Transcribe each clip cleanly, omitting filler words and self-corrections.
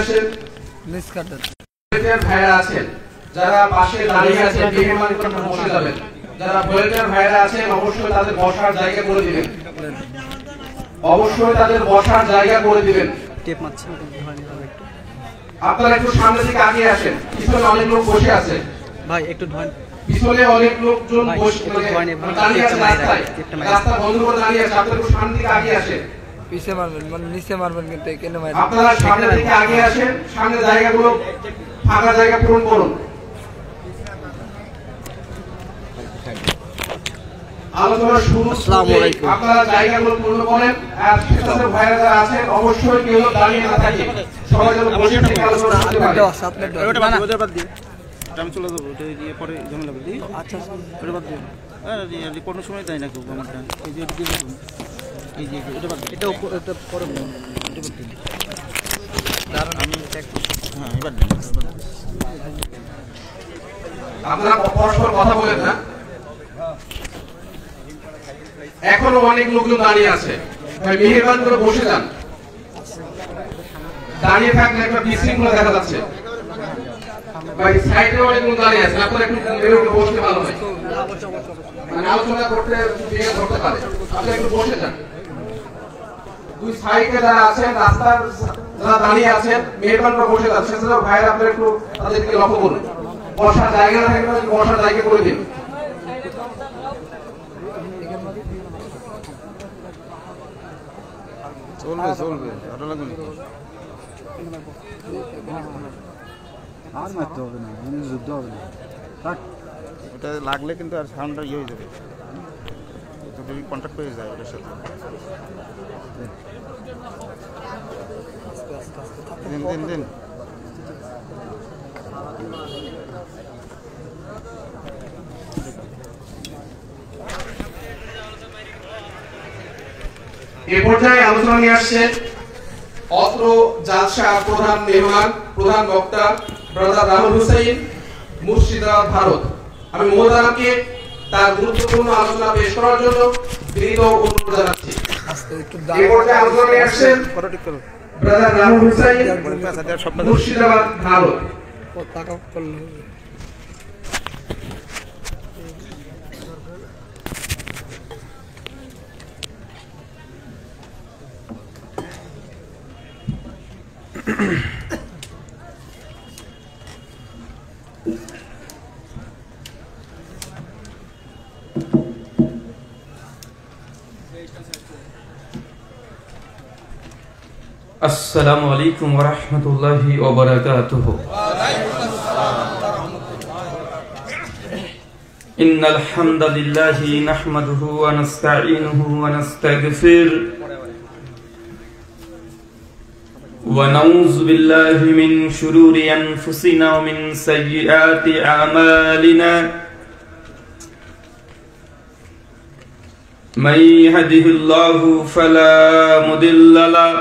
আসেন। ভাইরা আছেন যারা পাশে দাঁড়িয়ে আছেন মেহমান বসে যাবেন। যারা ভলেন্টিয়ার ভাইরা আছেন অবশ্যই তাদের বসার জায়গা করে দিবেন, অবশ্যই তাদের বসার জায়গা করে দিবেন। আপনারা একটু সামনে দিকে আগিয়ে আসেন, পিছনে অনেক লোক বসে আছে ভাই, একটু পিছনে অনেক লোকজন দাঁড়িয়ে আছে, রাস্তা বন্ধ করে দাঁড়িয়ে আছে। আপনারা একটু সামনে দিকে আগিয়ে আসেন, পিছে মারবেন মানে নিচে মারবেন কিন্তু এখানে মারবেন। আপনারা সামনে দিকে আগিয়ে আসেন, সামনে জায়গাগুলো ফাঁকা জায়গা পূরণ করুন। আলোচনা শুরু, আপনারা জায়গাগুলো পূর্ণ করেন। আর স্বেচ্ছাসেবক ভাইরা যারা আছেন অবশ্যই কেউ দাঁড়িয়ে না থাকে, সবাই যেন বসে থেকে আলোচনা করতে পারে। আমি চলে যাবো, ওটা দিয়ে পরে ঝামেলা করবি। আচ্ছা, ওটা বাদ দিও। হ্যাঁ, কোনো সময় দেয় না কেউ আমারটা। এই যে এই যে এটা বাদ, এটা পরে আমি হ্যাঁ এবার আপনারা পরস্পর কথা বলেন না। এখনো অনেক লোকজন দাঁড়িয়ে আছে, ভাই মেহেরবান করে বসে যান। দাঁড়িয়ে থাকলে একটা বিশৃঙ্খলা দেখা যাচ্ছে। ভাই সাইডে অনেক লোক দাঁড়িয়ে আছে, আপনারা একটু বেরোলে বসতে ভালো হয়, মানে আলোচনা করতে জায়গা ধরতে পারে। আপনারা একটু বসে যান। দুই সাইডে যারা আছেন, রাস্তার যারা দাঁড়িয়ে আছেন মেহেরবান করে বসে যান। সেজন্য ভাইরা আপনারা একটু তাদেরকে লক্ষ্য করুন। বসার জায়গা না থাকলে বসার জায়গা করে দিন। চলবে চলবে, ভালো লাগবে আর মারতে হবে না, যুদ্ধ হবে না। ওটা লাগলে কিন্তু আর সাউন্ডটা ইয়ে হয়ে যাবে, যদি কন্ট্যাক্ট হয়ে যায় ওটার সাথে। দিন দিন এ পর্যায়ে আলোচনা নিয়ে আসছেন অত্র জালসা প্রধান মেহমান, প্রধান বক্তা ব্রাদার রাহুল হুসাইন, মুর্শিদাবাদ, ভারত। আমি মহোদয়কে তার গুরুত্বপূর্ণ আলোচনা পেশ করার জন্য বিনীত অনুরোধ জানাচ্ছি। এ পর্যায়ে আলোচনা নিয়ে আসছেন ব্রাদার রাহুল হুসাইন, মুর্শিদাবাদ, ভারত। السلام عليكم ورحمة الله وبركاته. إن الحمد لله نحمده ونستعينه ونستغفره ونعوذ بالله من شرور أنفسنا ومن سيئات أعمالنا من يهده الله فلا مضل له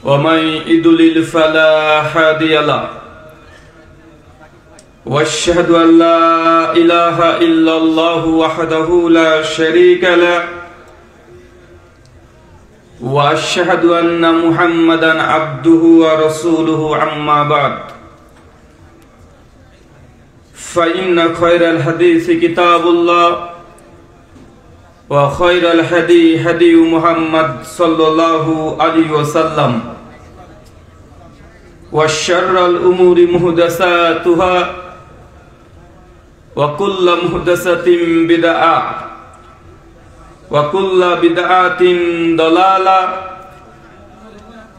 ومن يضلل فلا هادي له واشهد ان لا اله الا الله وحده لا شريك له واشهد ان محمدا عبده ورسوله اما بعد فان خير الحديث كتاب الله وخير الهدي هدي محمد صلى الله عليه وسلم وشر الأمور محدثاتها وكل محدثة بدعة وكل بدعة ضلالة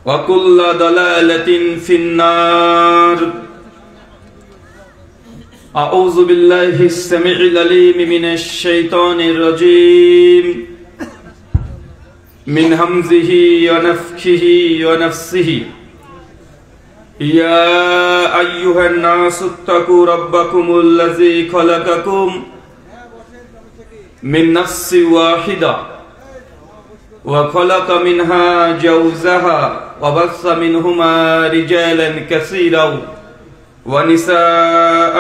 وكل ضلالة في النار. أعوذ بالله السميع العليم من الشيطان الرجيم من همزه ونفخه ونفسه. يا أيها الناس اتقوا ربكم الذي خلقكم من نفس واحدة وخلق منها زوجها وبث منهما رجالا كثيرا ونساء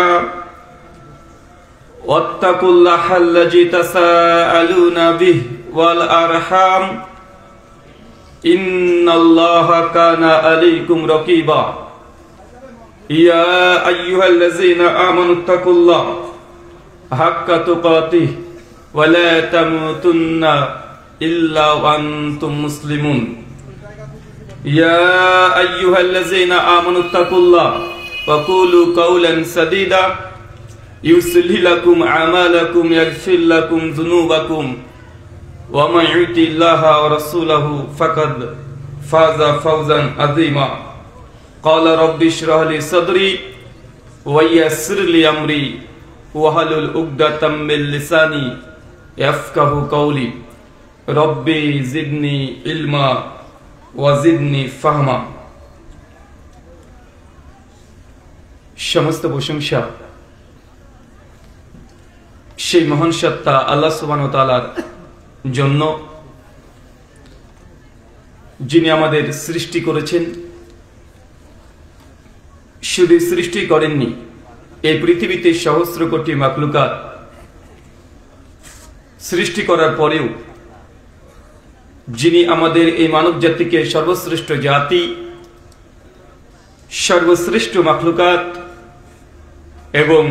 واتقوا الله الذي تساءلون به والأرحام ইন্নাল্লাহা কানা আলাইকুম রাকিবা ইয়া আইয়ুহাল্লাযীনা আমানুত্তাকুল্লাহ হাক্কা তুকাতিহ ওয়া লা তামুতুন্না ইল্লা ওয়া আনতুম মুসলিমুন ইয়া আইয়ুহাল্লাযীনা আমানুত্তাকুল্লাহ ওয়া কুলু কাওলান সাদীদা ইউসলিহ লাকুম আমালাকুম ইয়াগফির লাকুম যুনুবাকুম ওয়া মান ইউতিল্লাহা ওয়া রাসূলাহু ফাকাদ ফাযা ফাওজান আযীমা ক্বালা রাব্বি ইশরাহ লি সাদরি ওয়া ইয়াসসির লি আমরি ওয়াহলুল উকদাতাম মিন লিসানি ইয়াফকাহু কওলি রব্বি জিদনি ইলমা ওয়া জিদনি ফাহমা। সমস্ত প্রশংসা সেই মহান সত্তা আল্লাহ সুবহানাহু ওয়া তাআলার জন্য, যিনি আমাদের সৃষ্টি করেছেন। শুধু সৃষ্টি করেননি, এই পৃথিবীতে সহস্র কোটি মাখলুকাত সৃষ্টি করার পরেও যিনি আমাদের এই মানব জাতিকে সর্বশ্রেষ্ঠ জাতি, সর্বশ্রেষ্ঠ মাখলুকাত এবং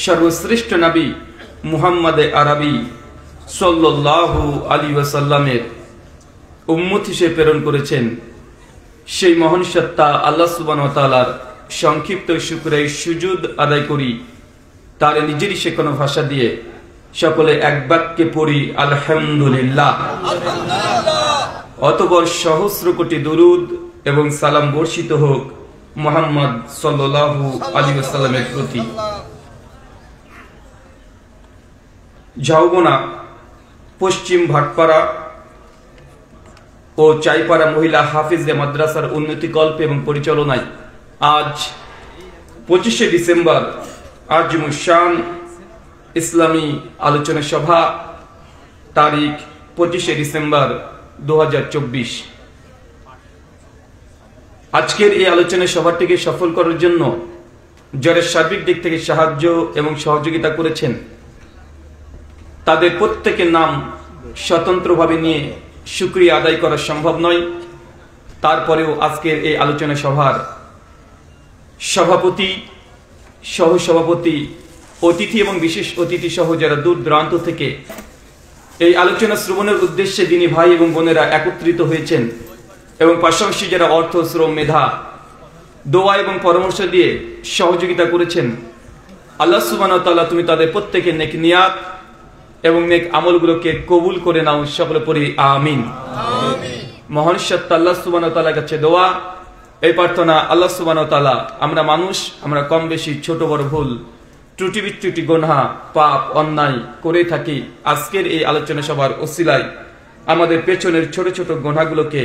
সর্বশ্রেষ্ঠ নবী মুহাম্মদ আরবি সাল্লাল্লাহু আলাইহি ওয়াসাল্লামের উম্মত হিসেবে প্রেরণ করেছেন, সেই মহান সত্তা আল্লাহ সুবহানাহু ওয়া তাআলার সংক্ষিপ্ত শুকরিয়া সুজুদ আদায় করি। তার নিজেরই শেখানো ভাষা দিয়ে সকলে এক বাক্যে পড়ি আলহামদুলিল্লাহ। অতঃপর সহস্র কোটি দুরুদ এবং সালাম বর্ষিত হোক মুহাম্মদ সাল্লাল্লাহু আলাইহি ওয়াসাল্লামের প্রতি। ঝাউবনা পশ্চিম ভাটপাড়া ও চাইপাড়া মহিলা হাফিজে মাদ্রাসার উন্নতিকল্পে এবং পরিচালনায় আজ 25শে ডিসেম্বর আজমুশান ইসলামী আলোচনা সভা, তারিখ 25শে ডিসেম্বর 2024। আজকের এই আলোচনা সভাটিকে সফল করার জন্য যারা সার্বিক দিক থেকে সাহায্য এবং সহযোগিতা করেছেন, তাদের প্রত্যেকের নাম স্বতন্ত্রভাবে নিয়ে শুকরিয়া আদায় করা সম্ভব নয়। তারপরেও আজকের এই আলোচনা সভার সভাপতি, সহসভাপতি, অতিথি এবং বিশেষ অতিথি সহ যারা দূর দূরান্ত থেকে এই আলোচনা শ্রবণের উদ্দেশ্যে দিনী ভাই এবং বোনেরা একত্রিত হয়েছেন এবং পাশাপাশি যারা অর্থ, শ্রম, মেধা, দোয়া এবং পরামর্শ দিয়ে সহযোগিতা করেছেন, আল্লাহ সুবহানাহু ওয়া তাআলা তুমি তাদের প্রত্যেকের নেক নিয়াত এবং নেক আমলগুলোকে কবুল করে নাও, সকলে পড়ি আমিন। মহান সত্তা আল্লাহ সুবহানাহু ওয়া তাআলার কাছে দোয়া, এই প্রার্থনা, আল্লাহ সুবহানাহু ওয়া তাআলা আমরা মানুষ, আমরা কম বেশি ছোট বড় ভুল ত্রুটি বিচ্যুতি গুনাহ পাপ অন্যায় করে থাকি। আজকের এই আলোচনা সভার ওসিলায় আমাদের পেছনের ছোট ছোট গুনাহগুলোকে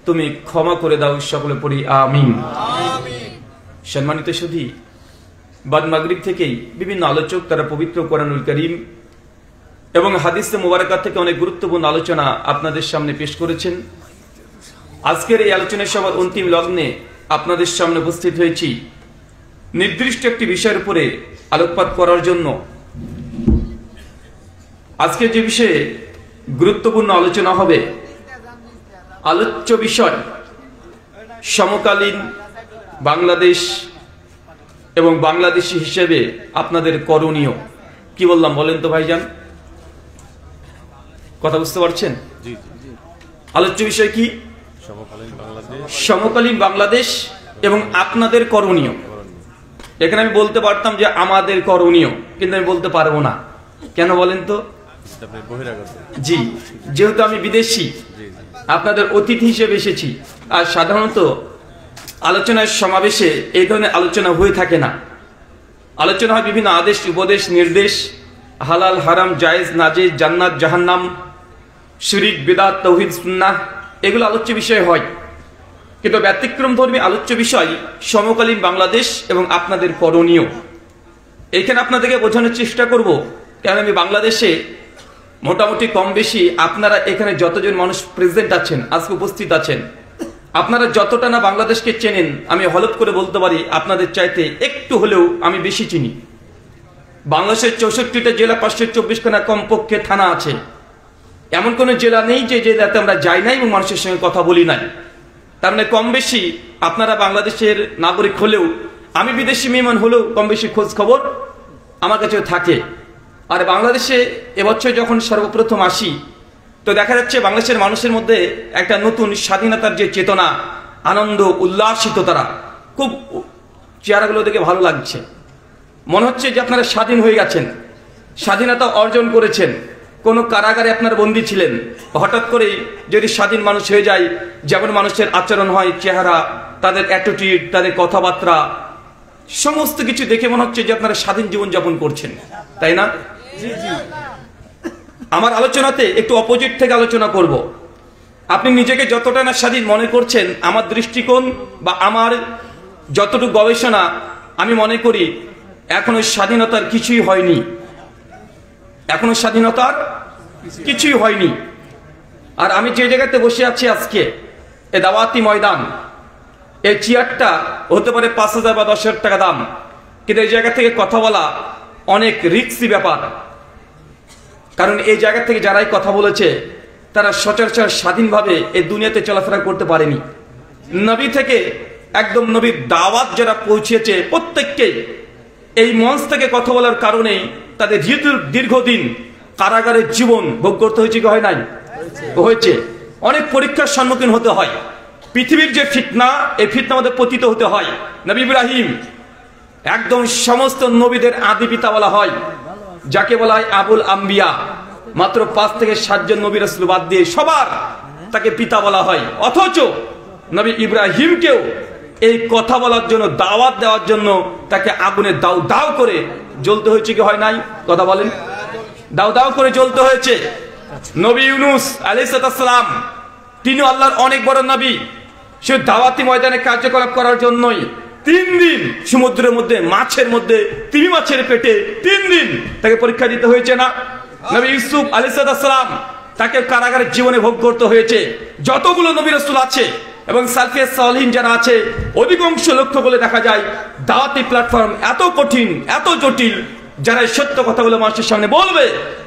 তুমি ক্ষমা করে দাও, সকলে পড়ি আমিন। সম্মানিত সুধী, বাদ মাগরিব থেকেই বিভিন্ন আলোচক তারা পবিত্র কোরআনুল কারীম এবং হাদিসে মুবারাকাত থেকে অনেক গুরুত্বপূর্ণ আলোচনা আপনাদের সামনে পেশ করেছেন। আজকের এই আলোচনা সভার অন্তিম লগ্নে আপনাদের সামনে উপস্থিত হয়েছি নির্দিষ্ট একটি বিষয়ের উপরে আলোকপাত করার জন্য। আজকে যে বিষয়ে গুরুত্বপূর্ণ আলোচনা হবে, আলোচ্য বিষয় সমকালীন বাংলাদেশ এবং বাংলাদেশী হিসেবে আপনাদের করণীয় কি। বললাম বলেন তো ভাইজান, কথা বুঝতে পারছেন? আলোচ্য বিষয় কি? সমকালীন বাংলাদেশ এবং আপনাদের করণীয়। এখানে আমি বলতে পারতাম যে আমাদের করণীয়, কিন্তু আমি বলতে পারবো না। কেন বলেন তো? জি, যেহেতু আমি বিদেশি, আপনাদের অতিথি হিসেবে এসেছি, আর সাধারণত আলোচনার সমাবেশে এই ধরনের আলোচনা হয়ে থাকে না। আলোচনা হয় বিভিন্ন আদেশ, উপদেশ, নির্দেশ, হালাল হারাম, জায়েজ নাজেজ, জান্নাত জাহান্নাম, শিরক বিদআত তাওহীদ সুন্নাহ, এগুলো আলোচ্য বিষয় হয়। কিন্তু ব্যতিক্রম ধর্মী আলোচ্য বিষয় সমকালীন বাংলাদেশ এবং আপনাদের করণীয়। এইখানে আপনাদেরকে বোঝানোর চেষ্টা করব, কারণ আমি বাংলাদেশে মোটামুটি কম বেশি আপনারা এখানে যতজন মানুষ প্রেজেন্ট আছেন, আজকে উপস্থিত আছেন, আপনারা যতটা না বাংলাদেশকে চেনেন, আমি হলফ করে বলতে পারি আপনাদের চাইতে একটু হলেও আমি বেশি চিনি। বাংলাদেশের 64টা জেলা, 524খানা কমপক্ষে থানা আছে। এমন কোনো জেলা নেই যে জেলাতে আমরা যাই নাই এবং মানুষের সঙ্গে কথা বলি নাই। তার মানে কম বেশি আপনারা বাংলাদেশের নাগরিক হলেও, আমি বিদেশি মেহমান হলেও কম বেশি খোঁজ খবর আমার কাছে থাকে। আর বাংলাদেশে এবছর যখন সর্বপ্রথম আসি, তো দেখা যাচ্ছে বাংলাদেশের মানুষের মধ্যে একটা নতুন স্বাধীনতার যে চেতনা, আনন্দ, উল্লাসিত, তারা খুব চেহারাগুলো দেখে ভালো লাগছে। মনে হচ্ছে যে আপনারা স্বাধীন হয়ে গেছেন, স্বাধীনতা অর্জন করেছেন। কোনো কারাগারে আপনারা বন্দী ছিলেন, হঠাৎ করেই যদি স্বাধীন মানুষ হয়ে যায়, যেমন মানুষের আচরণ হয়, চেহারা, তাদের অ্যাটিটিউড, তাদের কথাবার্তা, সমস্ত কিছু দেখে মনে হচ্ছে যে আপনারা স্বাধীন জীবন যাপন করছেন, তাই না? আমার আলোচনাতে একটু অপোজিট থেকে আলোচনা করব। আপনি নিজেকে যতটা না স্বাধীন মনে করছেন, আমার দৃষ্টিকোণ বা আমার যতটুকু গবেষণা, আমি মনে করি এখনো স্বাধীনতার কিছুই হয়নি, এখনো স্বাধীনতার কিছুই হয়নি। আর আমি যে জায়গাতে বসে আছি আজকে, এ দাওয়াতি ময়দান, এই চেয়ারটা হতে পারে 5,000 বা 10,000 টাকা দাম, কিন্তু এই জায়গা থেকে কথা বলা অনেক রিস্কি ব্যাপার। কারণ এই জায়গা থেকে যারাই কথা বলেছে তারা সচরাচর স্বাধীনভাবে এই দুনিয়াতে চলাফেরা করতে পারেনি। নবী থেকে একদম নবীর দাওয়াত যারা পৌঁছেছে, প্রত্যেককেই এই মঞ্চ থেকে কথা বলার কারণে তাদের দীর্ঘদিন কারাগারের জীবন ভোগ করতে হয়েছে কি হয় নাই? হয়েছে। অনেক পরীক্ষার সম্মুখীন হতে হয়। পৃথিবীর যে ফিতনা, এই ফিতনার মধ্যে পতিত হতে হয়। নবী ইব্রাহিম একদম সমস্ত নবীদের আদি পিতা বলা হয়, যাকে বলা হয় আবুল আম্বিয়া। মাত্র 5 থেকে 7 জন নবী রাসূল বাদ দিয়ে সবার তাকে পিতা বলা হয়। অথচ নবী ইব্রাহিমকেও এই কথা বলার জন্য, দাওয়াত দেওয়ার জন্য তাকে আগুনে দাউ দাউ করে জ্বলতে হয়েছে কি হয় নাই? কথা বলেন। দাউ দাউ করে জ্বলতে হয়েছে। নবী ইউনূস আলাইহিস সালাম, তিনি আল্লাহর অনেক বড় নবী, সে দাওয়াতি ময়দানে কার্যকলাপ করার জন্যই 3 দিন সমুদ্রের মধ্যে, মাছের মধ্যে, তিমি মাছের পেটে 3 দিন তাকে পরীক্ষা দিতে হয়েছে না? নবী ইউসুফ আলাইহিস সালাম, তাকে কারাগারের জীবনে ভোগ করতে হয়েছে। যতগুলো নবী রাসূল আছে এবং সালফে সালিহিন যারা আছে, অধিকাংশ লক্ষ্য করে দেখা যায় দাওয়াতি প্ল্যাটফর্ম এত কঠিন, এত জটিল, যারা সত্য কথাগুলো মানুষের সামনে বলবে,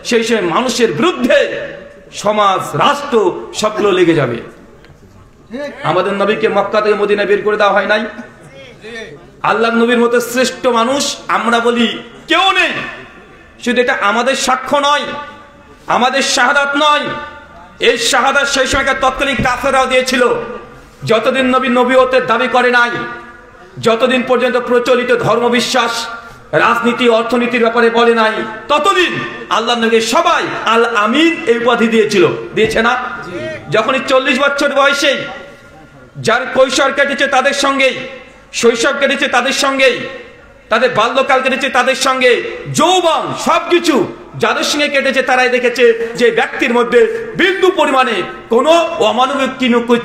সেই সময় মানুষের বিরুদ্ধে সমাজ, রাষ্ট্র সবগুলো লেগে যাবে। আমাদের নবীকে মক্কা থেকে মদিনায় বের করে দেওয়া হয় নাই? আল্লাহর নবীর মতো শ্রেষ্ঠ মানুষ আমরা বলি কেউ নেই। শুধু এটা আমাদের সাক্ষ্য নয়, আমাদের শাহাদাত নয়, এই শাহাদাত সেই সময়কার তৎকালীন কাফেররাও দিয়েছিল। যতদিন নবী নবুয়তের দাবি করে নাই, যতদিন পর্যন্ত প্রচলিত ধর্মবিশ্বাস, রাজনীতি, অর্থনীতির ব্যাপারে বলে নাই, ততদিন আল্লাহর নবীকে সবাই আল আমিন এই উপাধি দিয়েছিল। দিয়েছে না? যখনই 40 বছর বয়সেই যার কৈশোর কেটেছে তাদের সঙ্গেই, শৈশব কেটেছে তাদের সঙ্গেই, তাদের বাল্যকাল কেটেছে তাদের সঙ্গে, যৌবন, সবকিছু যাদের সঙ্গে কেটেছে তারাই দেখেছে যে ব্যক্তির মধ্যে বিন্দু পরিমাণে কোনো অমানবিক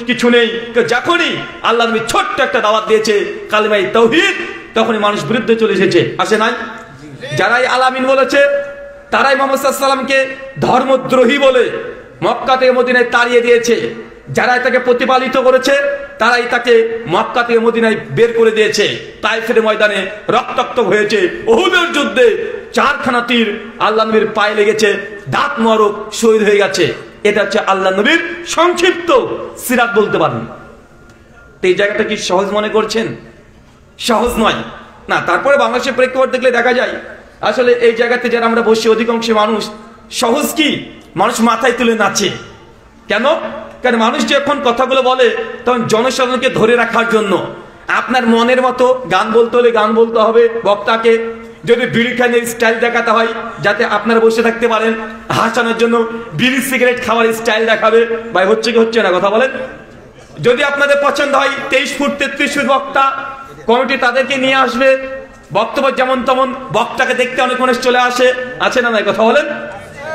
কিছু নেই। যখনই আল্লাহ নবী ছোট্ট একটা দাওয়াত দিয়েছে, কালিমায়ে তাওহীদ, তখনই মানুষ বিরুদ্ধে চলে এসেছে। আসে নাই? যারাই আলামিন বলেছে তারাই মুহাম্মদ সাল্লাল্লাহু আলাইহি ওয়াসাল্লামকে ধর্মদ্রোহী বলে মক্কা থেকে মদিনায় তাড়িয়ে দিয়েছে। যারা তাকে প্রতিপালিত করেছে তারাই তাকে মক্কা থেকে মদিনায় বের করে দিয়েছে। তায়েফের ময়দানে রক্তাক্ত হয়েছে। উহুদের যুদ্ধে 4খানা তীর আল্লাহ নবীর পায়ে লেগেছে, দাঁত মোবারক শহীদ হয়ে গেছে। এটা হচ্ছে আল্লাহ নবীর সংক্ষিপ্ত সিরাত বলতে পারেন। এই জায়গাটা কি সহজ মনে করছেন? সহজ নয় না। তারপরে বাংলাদেশের প্রেক্ষাপট দেখলে দেখা যায় আসলে এই জায়গাতে যারা আমরা বসি, অধিকাংশ মানুষ সহজ কি, মানুষ মাথায় তুলে নাচে। কেন? কারণ মানুষ যখন কথাগুলো বলে তখন জনসাধারণকে ধরে রাখার জন্য। আপনার মনের মতো গান বলতে হলে গান বলতে হবে বক্তাকে। যদি বিড়ি খানের স্টাইল দেখাতে হয় যাতে আপনারা বসে থাকতে পারেন, হাসানোর জন্য বিড়ি সিগারেট খাওয়ার স্টাইল দেখাবে। ভাই হচ্ছে কি হচ্ছে না? কথা বলেন। যদি আপনাদের পছন্দ হয় 23 ফুট 33 ফুট বক্তা, কমিটি তাদেরকে নিয়ে আসবে। বক্তব্য যেমন তেমন, বক্তাকে দেখতে অনেক মানুষ চলে আসে। আছে না? নাই? কথা বলেন।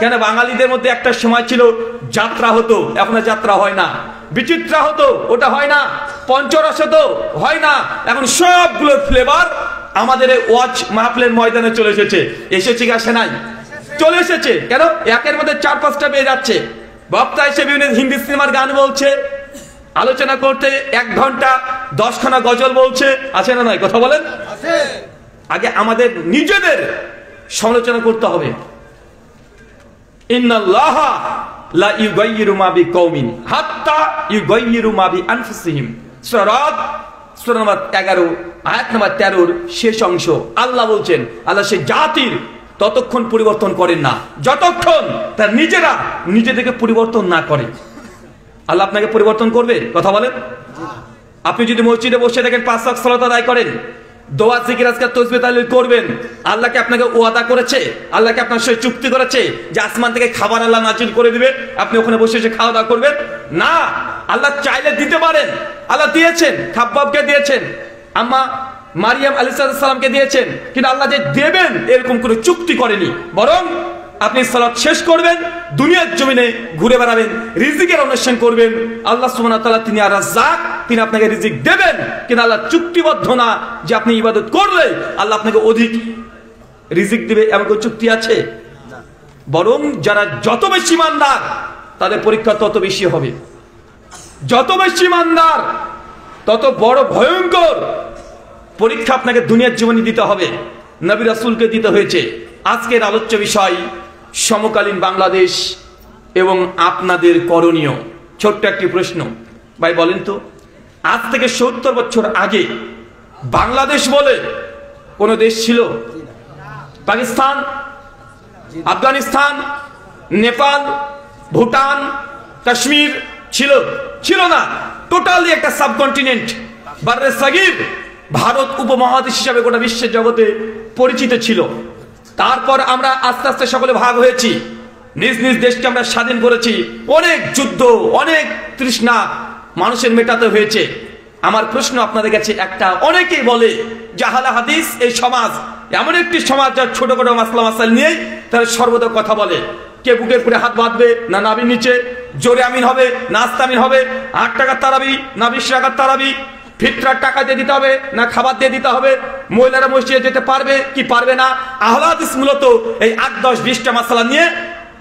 কেন? বাঙালিদের মধ্যে একটা সময় ছিল যাত্রা হতো, এখন যাত্রা হয় না। বিচিত্রা হতো, ওটা হয় না। পঞ্চরস হতো, হয় না। এখন সবগুলো ফ্লেভার আমাদের ওয়াচ মাহফিলের ময়দানে চলে এসেছে। এসেছে কি আসে নাই? চলে এসেছে। কেন? একের মধ্যে 4-5টা পেয়ে যাচ্ছে। বক্তা এসে বিভিন্ন হিন্দি সিনেমার গান বলছে, আলোচনা করতে 1 ঘন্টা 10খানা গজল বলছে। আছে না? নাই? কথা বলেন। আগে আমাদের নিজেদের সমালোচনা করতে হবে। ইন্নাল্লাহা লা ইউগাইয়িরু মা বিকওমিন হাত্তা ইউগাইয়িরু মা বিআনফুসিহিম। সূরা রাদ সূরা নম্বর 11 আয়াত নম্বর 13 শেষ অংশ। আল্লাহ বলছেন, আল্লাহ সে জাতির ততক্ষণ পরিবর্তন করেন না যতক্ষণ তার নিজেরা নিজেদেরকে পরিবর্তন না করে। আল্লাহ আপনাকে পরিবর্তন করবে? কথা বলেন। আপনি যদি মসজিদে বসে দেখেন 5 ওয়াক্ত সালাত আদায় করেন, দোয়া জিকির আজকার তাসবিহ তাহলিল করবেন, আল্লাহকে আপনাকে ওয়াদা করেছে, আল্লাহকে আপনার সাথে চুক্তি করেছে যে আসমান থেকে খাবার আল্লাহ নাজিল করে দিবে, আপনি ওখানে বসে এসে খাওয়া দাওয়া করবেন না। আল্লাহ চাইলে দিতে পারেন, আল্লাহ দিয়েছেন, খাব্বাবকে দিয়েছেন, আম্মা মারিয়াম আলাইহিস সালামকে দিয়েছেন, কিন্তু আল্লাহ যে দেবেন এরকম কোনো চুক্তি করেনি। বরং আপনি সালাত শেষ করবেন, দুনিয়ার জমিনে ঘুরে বেড়াবেন, রিজিকের অন্বেষণ করবেন। আল্লাহ সুবহানাহু ওয়া তাআলা তিনি আর রাজ্জাক, তিনি আপনাকে রিজিক দেবেন, কিন্তু আল্লাহ চুক্তিবদ্ধ না যে আপনি ইবাদত করলে আল্লাহ আপনাকে অধিক রিজিক দিবে, এমন কোনো চুক্তি আছে? বরং যারা যত বেশি ইমানদার তাদের পরীক্ষা তত বেশি হবে। যত বেশি ইমানদার তত বড় ভয়ঙ্কর পরীক্ষা আপনাকে দুনিয়ার জীবনে দিতে হবে, নবী রাসূলকে দিতে হয়েছে। আজকের আলোচ্য বিষয় সমকালীন বাংলাদেশ এবং আপনাদের করণীয়। ছোট্ট একটি প্রশ্ন, ভাই বলেন তো, আজ থেকে 70 বছর আগে বাংলাদেশ বলে কোন দেশ ছিল? পাকিস্তান, আফগানিস্তান, নেপাল, ভুটান, কাশ্মীর ছিল না। টোটালি একটা সাবকন্টিনেন্ট, বাররে সাগির, ভারত উপমহাদেশ হিসাবে গোটা বিশ্বের জগতে পরিচিত ছিল। তারপর আমরা আস্তে আস্তে সকলে ভাগ হয়েছি, নিজ নিজ দেশকে আমরা স্বাধীন করেছি, অনেক যুদ্ধ, অনেক তৃষ্ণা মানুষের মেটাতে হয়েছে। আমার প্রশ্ন আপনাদের কাছে একটা, অনেকেই বলে জাহালা হাদিস এই সমাজ এমন একটি সমাজ যার ছোটখাটো মাসলা মাসাইল নিয়ে তারা সর্বদা কথা বলে। কে বুকের উপরে হাত বাঁধবে না নাভির নিচে, জোরে আমিন হবে না আস্তে আমিন হবে, 8 টাকার তারাবি না 20 টাকার তারাবি, ফিতরার টাকা দিয়ে দিতে হবে না খাবার দিয়ে দিতে হবে, মহিলারা মসজিদে যেতে পারবে কি পারবে না। আহলে হাদিস মূলত এই 8, 10, 20টা মাসালা নিয়ে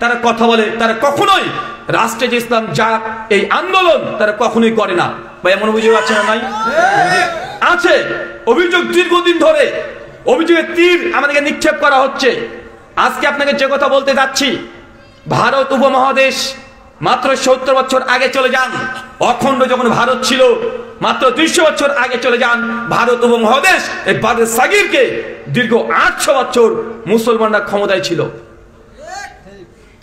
তারা কথা বলে। তারা কখনোই রাষ্ট্রে যে ইসলাম যাক এই আন্দোলন তারা কখনোই করে না। ভাই এমন অভিযোগ আছে না? নাই আছে অভিযোগ, দীর্ঘদিন ধরে অভিযোগের তীর আমাদেরকে নিক্ষেপ করা হচ্ছে। আজকে আপনাকে যে কথা বলতে যাচ্ছি, ভারত উপমহাদেশ মাত্র 70 বছর আগে চলে যান, অখণ্ড যখন ভারত ছিল মাত্র 200 বছর আগে চলে যান, ভারত উপমহাদেশ এই বাররে সাগিরকে দীর্ঘ 800 বছর মুসলমানরা ক্ষমতায় ছিল।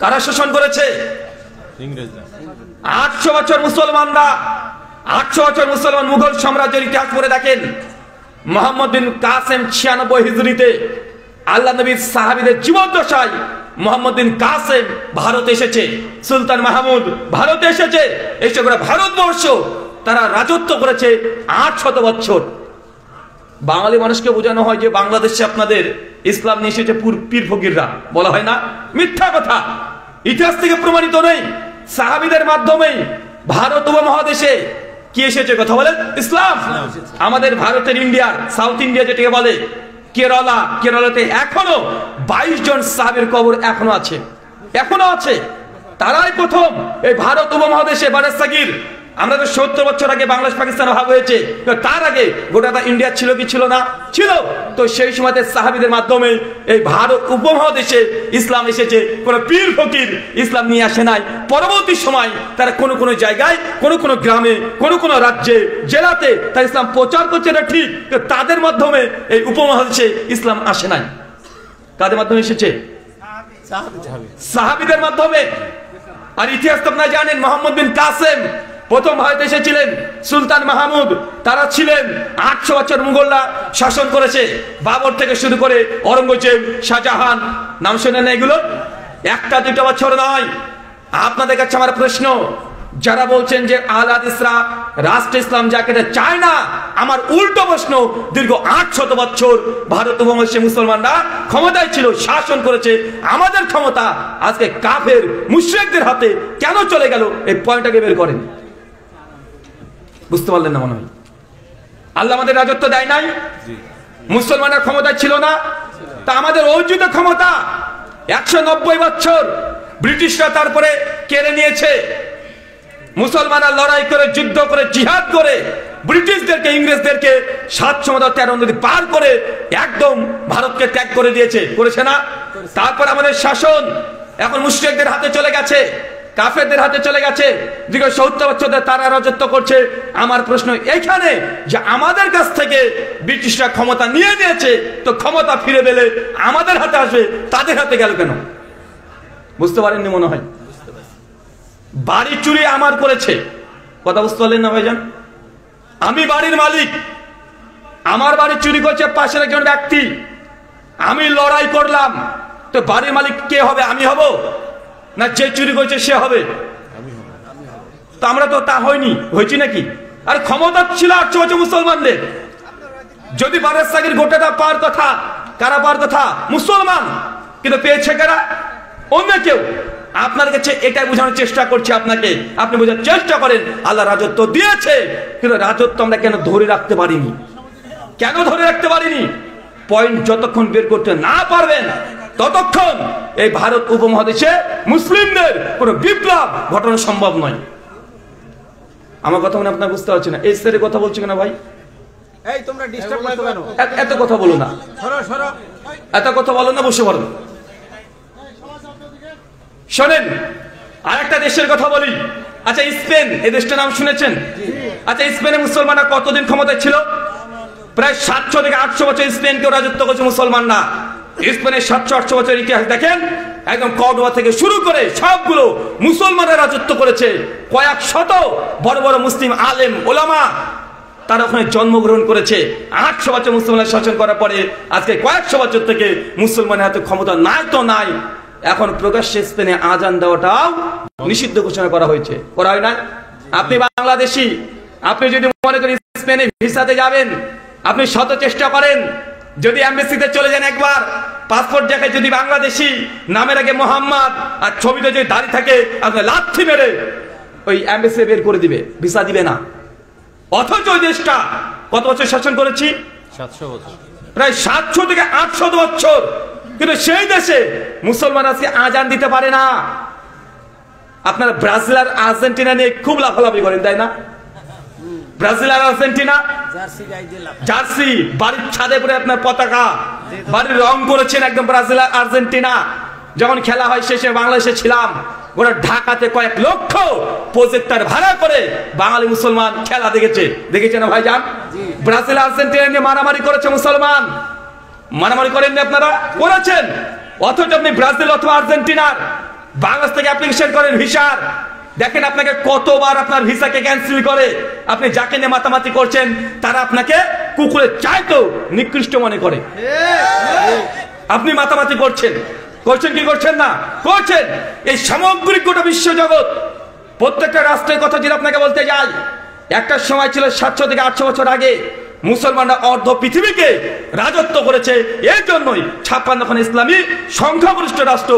কারা শোষণ করেছে? 800 বছর মুসলমানরা, 800 বছর মুসলমান মুঘল সাম্রাজ্যের ইতিহাস পড়ে দেখেন। মোহাম্মদ বিন কাসেম 96 হিজরিতে আল্লাহ নবীর সাহাবীদের জীবদ্দশায় মোহাম্মদ বিন কাসেম ভারতে এসেছে, সুলতান মাহমুদ ভারতে এসেছে, এসে করে ভারতবর্ষ তারা রাজত্ব করেছে 800 বছর। বাঙালি মানুষকে বোঝানো হয় যে বাংলাদেশে আপনাদের ইসলাম নিয়ে এসেছে পীর ফকিররা, বলা হয় না? মিথ্যা কথা, ইতিহাস থেকে প্রমাণিত নেই। সাহাবীদের মাধ্যমেই ভারত উপমহাদেশে কি এসেছে? কথা বলেন, ইসলাম। আমাদের ভারতের ইন্ডিয়ার সাউথ ইন্ডিয়া যেটাকে বলে কেরালাতে এখনো 22 জন সাহাবীর কবর এখনো আছে। তারাই প্রথম এই ভারত উপমহাদেশে বাররে সাগির। আমরা তো 70 বছর আগে বাংলাদেশ পাকিস্তান ভাগ হয়েছে, তার আগে গোটাটা ইন্ডিয়া ছিল কি ছিল না? ছিল। তো সেই সময়তে সাহাবীদের মাধ্যমে এই ভারত উপমহাদেশে ইসলাম এসেছে, কোন পীর ফকির ইসলাম নিয়ে আসে নাই। পরবর্তী সময় তারা কোন কোন জায়গায়, কোন কোন গ্রামে, কোন কোন রাজ্যে, জেলাতে তারা ইসলাম প্রচার করছে, এটা ঠিক, তাদের মাধ্যমে এই উপমহাদেশে ইসলাম আসে নাই। কাদের মাধ্যমে এসেছে? সাহাবীদের মাধ্যমে। আর ইতিহাস তো আপনারা জানেন, মোহাম্মদ বিন কাসেম প্রথম ভারতে এসেছিলেন, সুলতান মাহমুদ তারা ছিলেন। 800 বছর মুঘলরা শাসন করেছে, বাবর থেকে শুরু করে অরঙ্গজেব, শাহজাহান, নাম শুনেন না এগুলো? 1-2 বছর নয়। আপনাদের কাছে আমার প্রশ্ন, যারা বলছেন যে আহলে হাদিসরা রাষ্ট্র ইসলাম যাকে চায় না, আমার উল্টো প্রশ্ন, দীর্ঘ 800 বছর ভারত উপমহাদেশে মুসলমানরা ক্ষমতায় ছিল, শাসন করেছে, আমাদের ক্ষমতা আজকে কাফের মুশরিকদের হাতে কেন চলে গেল? এই পয়েন্টটাকে বের করেন। বুঝতে পারলেন না মনে হয়? আল্লাহ আমাদের রাজত্ব দেয় নাই, মুসলমানের ক্ষমতা ছিল না, তা আমাদের অর্জিত ক্ষমতা 190 বছর ব্রিটিশরা তারপরে কেড়ে নিয়েছে। মুসলমানরা লড়াই করে, যুদ্ধ করে, জিহাদ করে ব্রিটিশদেরকে, ইংরেজদেরকে 7 সমুদ্র 13 নদী পার করে একদম ভারতকে ত্যাগ করে দিয়েছে, করেছে না? তারপর আমাদের শাসন এখন মুশরিকদের হাতে চলে গেছে। কাফেরদের হাতে চলে গেছে, দীর্ঘ 70 বছর ধরে তারা রাজত্ব করছে। আমার প্রশ্ন এইখানে যে আমাদের কাছ থেকে ব্রিটিশরা ক্ষমতা নিয়ে নিয়েছে, তো ক্ষমতা ফিরে পেলে আমাদের হাতে আসবে, তাদের হাতে গেল কেন? বুঝতে পারেননি মনে হয়। বাড়ি চুরি আমার করেছে, কথা বুঝতে পারলেন না ভাইজান? আমি বাড়ির মালিক, আমার বাড়ি চুরি করছে পাশের একজন ব্যক্তি, আমি লড়াই করলাম, তো বাড়ির মালিক কে হবে? আমি হব না যে চুরি করছে সে হবে? তো আমরা তো তা হয়নি, হয়েছি নাকি? আর ক্ষমতা ছিল 800 বছর মুসলমানদের। যদি বারাসাগির গোটাটা পাওয়ার কথা, কারা পাওয়ার কথা? মুসলমান। কিন্তু পেয়েছে কারা? অন্য কেউ। আপনার কাছে এটাই বোঝানোর চেষ্টা করছি আপনাকে, আপনি বোঝার চেষ্টা করেন আল্লাহ রাজত্ব দিয়েছে, কিন্তু রাজত্ব আমরা কেন ধরে রাখতে পারিনি? কেন ধরে রাখতে পারিনি? পয়েন্ট যতক্ষণ বের করতে না পারবেন ততক্ষণ এই ভারত উপমহাদেশে মুসলিমদের কোনো বিপ্লব ঘটানো সম্ভব নয়। আমার কথা মনে আপনার বুঝতে পারছেন না? এই স্যারে কথা বলছি কেন ভাই? এই তোমরা ডিস্টার্ব করছো কেন? এত কথা বলো না, সরো সরো, এত কথা বলো না, বসে পড়ো। শোনেন, আরেকটা দেশের কথা বলি। আচ্ছা, স্পেন, এই দেশটার নাম শুনেছেন? আচ্ছা, স্পেনে মুসলমানরা কতদিন ক্ষমতায় ছিল? প্রায় 700 থেকে 800 বছর স্পেনকেও রাজত্ব করছে মুসলমানরা। স্পেনের 700-800 বছর ইতিহাস দেখেন, একদম কর্ডোবা থেকে শুরু করে সবগুলো মুসলমানরা রাজত্ব করেছে। কয়েক শত বড় বড় মুসলিম আলেম ওলামা তারা ওখানে জন্মগ্রহণ করেছে। 800 বছর মুসলমানরা শাসন করার পরে আজকে কয়েকশো বছর থেকে মুসলমানের হাতে ক্ষমতা নাই তো নাই। এখন প্রকাশ্যে স্পেনে আজান দেওয়াটাও নিষিদ্ধ ঘোষণা করা হয়েছে, করা হয় না? আপনি বাংলাদেশি, আপনি যদি মনে করেন স্পেনে ভিসাতে যাবেন, আপনি শত চেষ্টা করেন, যদি এমবেসিতে চলে যান একবার, পাসপোর্ট দেখায় যদি বাংলাদেশি, নামের আগে মোহাম্মদ আর ছবিতে যদি দাঁড়িয়ে থাকে, আপনি লাথি মেরে ওই এমবেসি বের করে দিবে, ভিসা দিবে না। অথচ ওই দেশটা কত বছর শাসন করেছি? 700 বছর, প্রায় 700 থেকে 800 বছর। কিন্তু সেই দেশে মুসলমান আজকে আজান দিতে পারে না। আপনারা ব্রাজিল আর আর্জেন্টিনা নিয়ে খুব লাফালাফি করেন, তাই না? ব্রাজিল আর আর্জেন্টিনা জার্সি, বাড়ির ছাদে পরে আপনার পতাকা, বাড়ির রং করেছেন একদম ব্রাজিল আর আর্জেন্টিনা। যখন খেলা হয় শেষে বাংলাদেশে ছিলাম, ওরা ঢাকাতে কয়েক লক্ষ প্রজেক্টর ভাড়া করে বাঙালি মুসলমান খেলা দেখেছে না ভাইজান? ব্রাজিল আর্জেন্টিনা নিয়ে মারামারি করেছে মুসলমান, মারামারি করেননি আপনারা? করেছেন। অথচ আপনি ব্রাজিল অথবা আর্জেন্টিনার বাংলাদেশ থেকে অ্যাপ্লিকেশন করেন ভিসার, দেখেন আপনাকে কতবার আপনার ভিসাকে ক্যান্সেল করে। আপনি যাকে নিয়ে মাতামাতি করছেন তারা আপনাকে কুকুরের চাইতেও নিকৃষ্ট মনে করে। আপনি মাতামাতি করছেন কি করছেন না? করছেন। এই সামগ্রিক গোটা বিশ্ব জগৎ, প্রত্যেকটা রাষ্ট্রের কথা যদি আপনাকে বলতে যাই, একটা সময় ছিল 700 থেকে 800 বছর আগে মুসলমানরা অর্ধ পৃথিবীকে রাজত্ব করেছে। এই জন্যই 56খন ইসলামী সংখ্যাগরিষ্ঠ রাষ্ট্র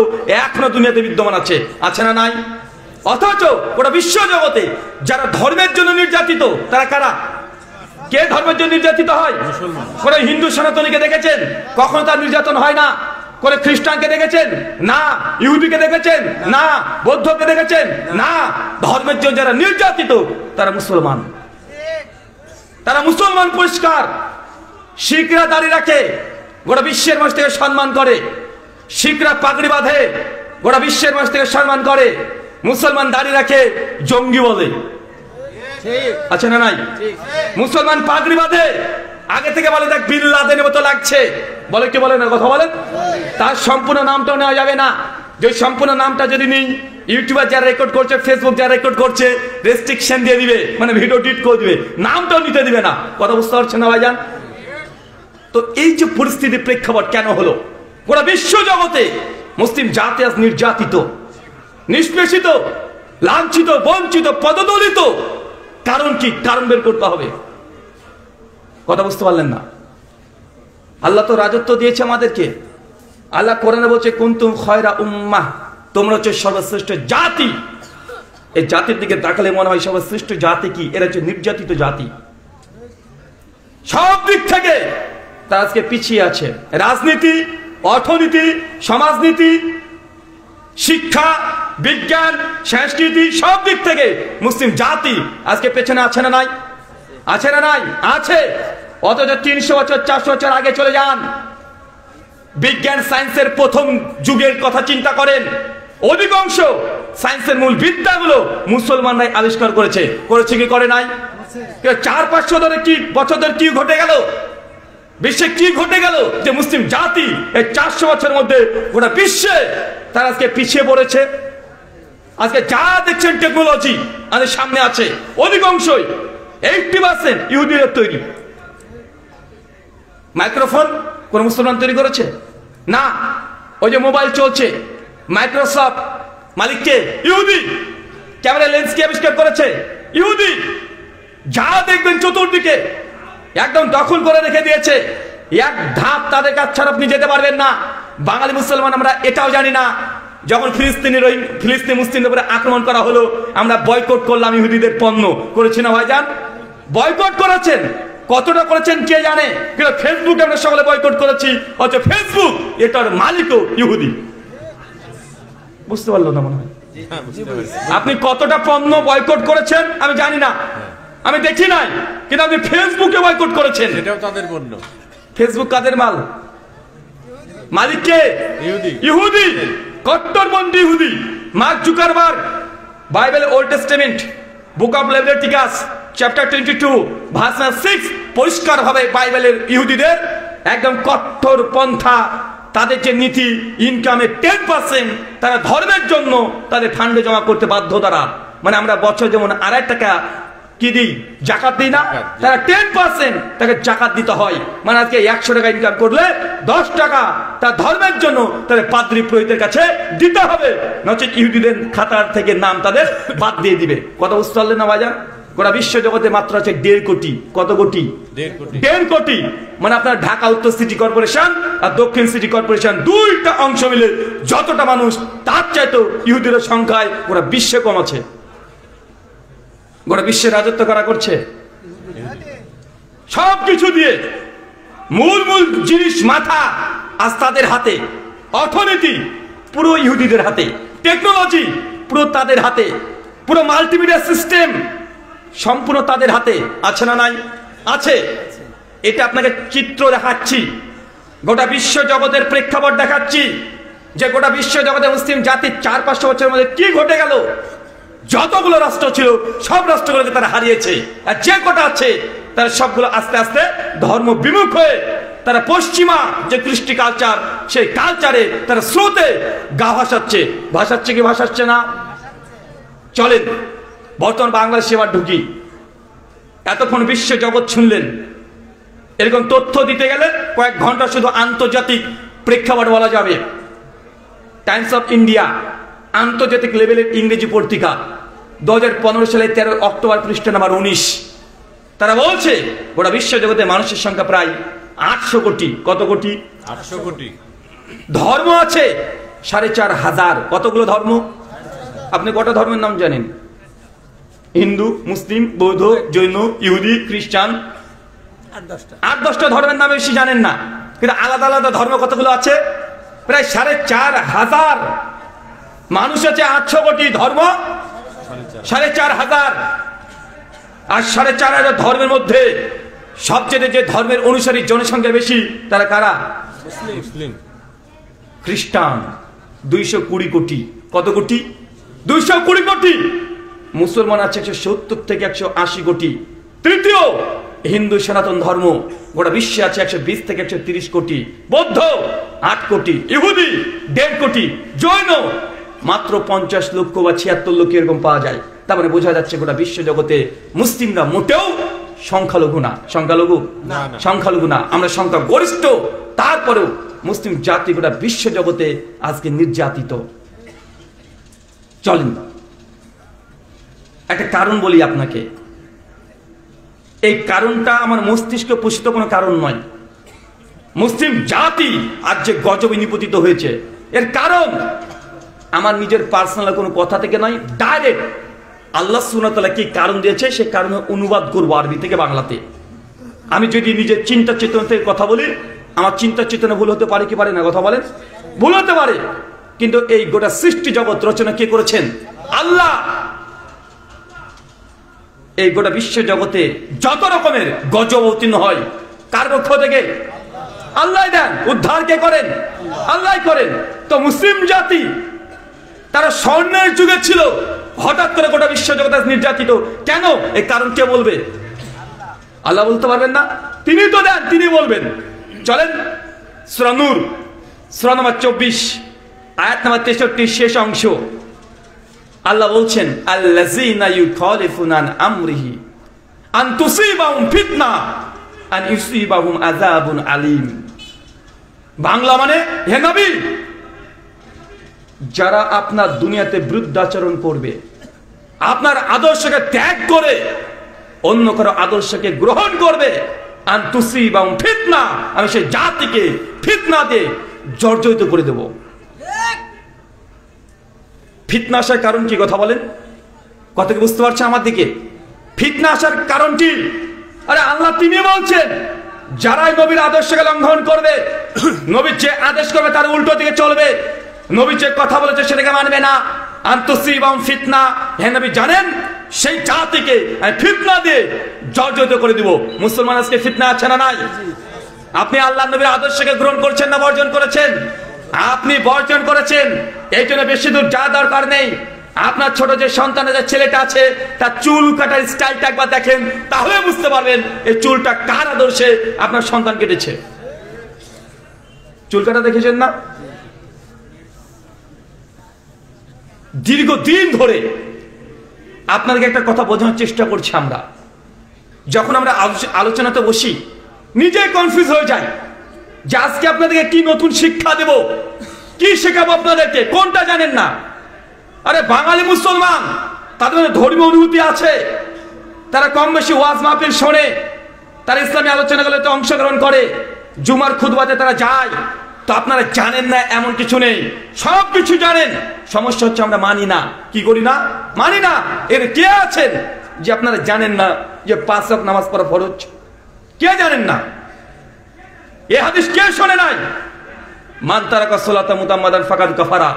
এখনো দুনিয়াতে বিদ্যমান আছে না নাই? অথচ গোটা বিশ্ব জগতে যারা ধর্মের জন্য নির্যাতিত, তারা কারা? কে ধর্মের জন্য নির্যাতিত হয়? কোন হিন্দু সনাতনীকে দেখেছেন? কখনো তার নির্যাতন হয় না। কোন খ্রিস্টানকে দেখেছেন? না। ইহুদিকে দেখেছেন? না। বৌদ্ধকে দেখেছেন? না। ধর্মের জন্য যারা নির্যাতিত তারা মুসলমান। তারা মুসলমান পরিষ্কার। শিখরা দাড়ি রাখে, গোটা বিশ্বের মানুষ থেকে সম্মান করে। শিখরা পাগড়ি বাঁধে, গোটা বিশ্বের মানুষ থেকে সম্মান করে। মুসলমান দাড়ি রাখে, জঙ্গি বলে, আছে না নাই? মুসলমান পাগড়ি বাঁধে, আগে থেকে বলে দেখ বিন লাদেনের মতো লাগছে, বলে কি বলে না? কথা বলেন। তার সম্পূর্ণ নামটাও নেওয়া যাবে না। যে সম্পূর্ণ নামটা যদি নেই, ইউটিউবার যারা রেকর্ড করছে, ফেসবুক যারা রেকর্ড করছে, রেস্ট্রিকশন দিয়ে দিবে, মানে ভিডিও ডিলিট করে দিবে, নামটাও নিতে দিবে না। কথা বুঝতে পারছেন না ভাইজান? তো এই যে পরিস্থিতি, প্রেক্ষাপট কেন হলো? গোটা বিশ্ব জগতে মুসলিম জাতি আজ নির্যাতিত, নিষ্পেষিত, লাঞ্ছিত, বঞ্চিত, পদদলিত। কারণ কি? কারণ বের করতে হবে। কথা বুঝতে পারলেন না? আল্লাহ তো রাজত্ব দিয়েছে আমাদেরকে। আল্লাহ কোরআনে বলছে কুনতুম খয়রা উম্মাহ, তোমরা হচ্ছে সর্বশ্রেষ্ঠ জাতি। এই জাতির দিকে তাকালে মনে হয় সর্বশ্রেষ্ঠ জাতি কি? এরা হচ্ছে নির্যাতিত জাতি। সব দিক থেকে তারা আজকে পিছিয়ে আছে। রাজনীতি, অর্থনীতি, সমাজনীতি, শিক্ষা, বিজ্ঞান, সংস্কৃতি, সব দিক থেকে মুসলিম জাতি আজকে পেছনে আছে না নাই? আছে না নাই? আছে। অথচ 300 বছর 400 বছর আগে চলে যান, বিজ্ঞান সায়েন্সের প্রথম যুগের কথা চিন্তা করেন, অধিকাংশ সায়েন্সের মূল বিদ্যাগুলো মুসলমানরাই আবিষ্কার করেছে। করেছে কি করে নাই? 400-500 বছর ধরে কি ঘটে গেল, বিশ্বে কি ঘটে গেল যে মুসলিম জাতি এই 400 বছরের মধ্যে গোটা বিশ্বে তারা আজকে পিছিয়ে পড়েছে। আজকে যা দেখছেন টেকনোলজি আমাদের সামনে আছে, অধিকাংশই 80% ইহুদিদের তৈরি। মাইক্রোফোন কোন মুসলমান তৈরি করেছে না। ওই যে মোবাইল চলছে, মাইক্রোসফট মালিককে ইহুদি। ক্যামেরা লেন্স কে আবিষ্কার করেছে? ইহুদি। যা দেখবেন চতুর্দিকে একদম দখল করে রেখে দিয়েছে। এক ধাপ তাদের কাছ ছাড়া আপনি যেতে পারবেন না। বাঙালি মুসলমান আমরা এটাও জানি না, যখন ফিলিস্তিনি মুসলিমদের উপরে আক্রমণ করা হলো আমরা বয়কট করলাম ইহুদিদের পণ্য। করেছি না ভাইজান? বয়কট করেছেন, কতটা করেছেন কে জানে, কিন্তু ফেসবুক আমরা সকলে বয়কট করেছি, অথচ ফেসবুক এটার মালিকও ইহুদি। বুঝতে পারলো না মনে হয়? আপনি কতটা পণ্য বয়কট করেছেন আমি জানি না, আমি দেখি নাই, কিন্তু আপনি ফেসবুকে বয়কট করেছেন। এটাও তাদের পণ্য। ফেসবুক কাদের মাল? মালিককে ইহুদি, কট্টরপন্থী ইহুদি। Mark Zuckerberg Bible old testament book of Leviticus chapter 22 verse 6 পরিষ্কার ভাবে বাইবেলের ইহুদিদের একদম কঠোর পন্থা, তাদের যে নীতি ইনকামের 10% তারা ধর্মের জন্য তাদের ফান্ডে জমা করতে বাধ্য। তারা মানে আমরা বছর যেমন 2.5 টাকা কি দিই, জাকাত দিই না, তারা 10% তাকে জাকাত দিতে হয়। মানে আজকে 100 টাকা ইনকাম করলে 10 টাকা তার ধর্মের জন্য তাদের পাদ্রী পুরোহিতের কাছে দিতে হবে, নচেত ইহুদিদের খাতার থেকে নাম তাদের বাদ দিয়ে দিবে। কথা বুঝতে পারলেন না বাজার? গোটা বিশ্ব জগতে মাত্র আছে 1.5 কোটি। কত কোটি? 1.5 কোটি। মানে আপনার ঢাকা উত্তর সিটি কর্পোরেশন আর দক্ষিণ সিটি কর্পোরেশন দুইটা অংশ মিলে যতটা মানুষ, তার চাইতো ইহুদিদের সংখ্যায় গোটা বিশ্বে কম আছে। গোটা বিশ্বের রাজত্ব করা করছে সবকিছু দিয়ে। মূল জিনিস মাথা আজ তাদের হাতে, অর্থনীতি পুরো ইহুদিদের হাতে, টেকনোলজি পুরো তাদের হাতে, পুরো মাল্টিমিডিয়া সিস্টেম সম্পূর্ণ তাদের হাতে। আছে না নাই? আছে। এটা আপনাকে চিত্র দেখাচ্ছি, গোটা বিশ্ব জগতের প্রেক্ষাপট দেখাচ্ছি যে গোটা বিশ্ব জগতে মুসলিম জাতির 400-500 বছরের মধ্যে কি ঘটে গেল। যতগুলো রাষ্ট্র ছিল সব রাষ্ট্রগুলোকে তারা হারিয়েছে, আর যে কটা আছে তারা সবগুলো আস্তে আস্তে ধর্ম বিমুখ হয়ে তারা পশ্চিমা যে কৃষ্টি কালচার, সেই কালচারে তারা স্রোতে গা ভাসাচ্ছে কি ভাসাচ্ছে না? চলেন বর্তমান বাংলাদেশে এবার ঢুকি। এতক্ষণ বিশ্ব জগৎ শুনলেন, এরকম তথ্য দিতে গেলে কয়েক ঘন্টা শুধু আন্তর্জাতিক প্রেক্ষাপট বলা যাবে। টাইমস অফ ইন্ডিয়া আন্তর্জাতিক লেভেলের ইংরেজি পত্রিকা 2015 সালের 13 অক্টোবর পৃষ্ঠা নাম্বার 19 তারা বলছে গোটা বিশ্ব জগতে মানুষের সংখ্যা প্রায় 800 কোটি। কত কোটি? 800 কোটি। ধর্ম আছে 4500। কতগুলো ধর্ম? আপনি কটা ধর্মের নাম জানেন? হিন্দু, মুসলিম, বৌদ্ধ, জৈন, ইহুদি, খ্রিস্টান, 8-10টা ধর্মের নামে বেশি জানেন না, কিন্তু আলাদা আলাদা ধর্ম কতগুলো আছে? প্রায় 4500। মানুষ আছে 800 কোটি, ধর্ম 4500। আর 4500 ধর্মের মধ্যে সবচেয়ে যে ধর্মের অনুসারী জনসংখ্যা বেশি তারা কারা? মুসলিম। খ্রিস্টান 220 কোটি। কত কোটি? 220 কোটি। মুসলমান আছে 170 থেকে 180 কোটি। তৃতীয় হিন্দু সনাতন ধর্ম গোটা বিশ্বে আছে 120 থেকে 130 কোটি। বৌদ্ধ 8 কোটি। ইহুদি 1.5 কোটি। জৈন মাত্র 50 লক্ষ বা 76 লক্ষ এরকম পাওয়া যায়। তার মানে বোঝা যাচ্ছে গোটা বিশ্ব জগতে মুসলিমরা মোটেও সংখ্যালঘু না। সংখ্যালঘু না, আমরা সংখ্যা গরিষ্ঠ। তারপরেও মুসলিম জাতি গোটা বিশ্ব জগতে আজকে নির্যাতিত। চলেন একটা কারণ বলি আপনাকে। এই কারণটা আমার মস্তিষ্কে পোষিত কোনো কারণ নয়। মুসলিম জাতি আজ যে গজবে নিপতিত হয়েছে এর কারণ আমার নিজের পার্সোনাল কোনো কথা থেকে নয়, ডাইরেক্ট আল্লাহ সুবহানাহু ওয়া তাআলা কি কারণ দিয়েছে সে কারণে অনুবাদ করবো আরবি থেকে বাংলাতে। আমি যদি নিজের চিন্তা চেতনা থেকে কথা বলি, আমার চিন্তা চেতনা ভুল হতে পারে কি পারে না? কথা বলেন, ভুল হতে পারে। কিন্তু এই গোটা সৃষ্টি জগৎ রচনা কে করেছেন? আল্লাহ। এই গোটা বিশ্ব জগতে যত রকমের গজব অবতীর্ণ হয় কার পক্ষ থেকে? আল্লাহ দেন। উদ্ধার কে করেন? আল্লাহ করেন। তো মুসলিম জাতি তারা স্বর্ণের যুগে ছিল, হঠাৎ করে গোটা বিশ্বজগৎ নির্যাতিত কেন? এই কারণ কে বলবে? আল্লাহ বলতে পারবেন না? তিনি তো দেন, তিনি বলবেন। চলেন সূরা নূর সূরা নম্বর 24 আয়াত নম্বর 63 শেষ অংশ। আল্লাহ বলছেন আল্লাযীনা ইউখালিফুনা আন আমরিহি আন তুসিবাহুম ফিতনা আন ইউসিবাহুম আযাবুন আলীম। বাংলা মানে, হে নবী, যারা আপনার দুনিয়াতে বৃদ্ধাচরণ করবে, আপনার আদর্শকে ত্যাগ করে অন্য কারো আদর্শকে গ্রহণ করবে, আন তুসিবাহুম ফিতনা, আমি সেই জাতিকে ফিতনা দিয়ে জর্জরিত করে দেব। ফিতনা আসার কারণ কি? কথা বলেন, কত কি বুঝতে পারছে আমার দিকে? ফিতনা আসার কারণ কি? আরে আল্লাহ তিনি বলছেন, যারাই নবীর আদর্শকে লঙ্ঘন করবে, নবীর যে আদেশ করবে তার উল্টো দিকে চলবে, নবী যে কথা বলেছে সেটাকে মানবে না, আনতুসিবাহুম ফিতনা, হে নবী জানেন সেই জাতিকে আমি ফিতনা দিয়ে জর্জরিত করে দিব। মুসলমান আজকে ফিতনা আছে না নাই? আপনি আল্লাহ নবীর আদর্শকে গ্রহণ করছেন না বর্জন করেছেন? আপনি বর্জন করেছেন। এই জন্য বেশি দূর যাওয়া দরকার নেই। আপনার ছোট যে সন্তানের যে ছেলেটা আছে তার চুল কাটার স্টাইলটা একবার দেখেন, তাহলে বুঝতে পারবেন এই চুলটা কার আদর্শে আপনার সন্তান কেটেছে। চুল কাটা দেখেছেন না? দীর্ঘদিন ধরে আপনাদেরকে একটা কথা বোঝানোর চেষ্টা করছি। আমরা যখন আমরা আলোচনাতে বসি নিজে কনফিউজ হয়ে যাই যে আজকে আপনাদেরকে কি নতুন শিক্ষা দেব, কি শেখাবো আপনাদেরকে, কোনটা জানেন না। আরে বাঙালি মুসলমান, তাদের মধ্যে ধর্মীয় অনুভূতি আছে, তারা কম বেশি ওয়াজ মাহফিল শোনে, তারা ইসলামী আলোচনাগুলোতে অংশগ্রহণ করে, জুমার খুতবাতে তারা যায়। তো আপনারা জানেন না এমন কিছু নেই, সব কিছু জানেন। সমস্যা হচ্ছে আমরা মানি না। কি করি না? মানি না। এর কে আছেন যে আপনারা জানেন না যে 5 ওয়াক্ত নামাজ পড়া ফরজ? কে জানেন না? এ হাদিস কে শোনে নাই? মান তারাকা সালাতা মুতাম্মাদান ফাকাদ কাফারা,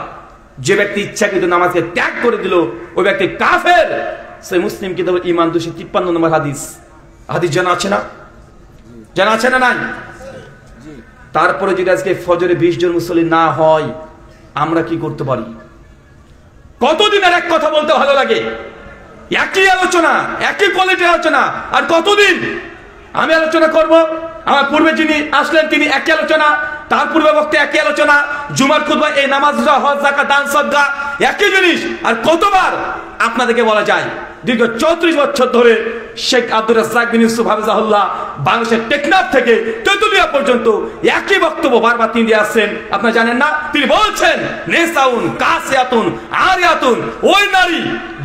যে ব্যক্তি ইচ্ছাকৃত নামাজকে ত্যাগ করে দিল ওই ব্যক্তি কাফের। সেই মুসলিম কিতাব ঈমান 253 নম্বর হাদিস। হাদিস জানা আছে না? জানা আছে না নাই? তারপরে যদি আজকে ফজরে 20 জন মুসল্লি না হয়, আমরা কি করতে পারি? কতদিন আর এক কথা বলতে ভালো লাগে? একই আলোচনা, একই কোয়ালিটির আলোচনা, আর কতদিন আমি আলোচনা করব? আমার পূর্বে যিনি আসলেন তিনি একই আলোচনা, তার পূর্বে বক্তা একই আলোচনা, জুমার খুতবা, এই নামাজ, হজ, যাকাত, দান, সদকা একই জিনিস। আর কতবার আপনাদেরকে বলা যায়, দীর্ঘ 34 বছর ধরে শেখ আব্দুর রাজ্জাক বিন ইউসুফ হাফিজাহুল্লাহ বাংলাদেশের টেকনাফ থেকে তেতুলিয়া পর্যন্ত একই বক্তব্য বারবার তিনি দিয়ে আসছেন। আপনারা জানেন না? তিনি বলছেন নেসাউন কাসিয়াতুন আরিয়াতুন, ওই নারী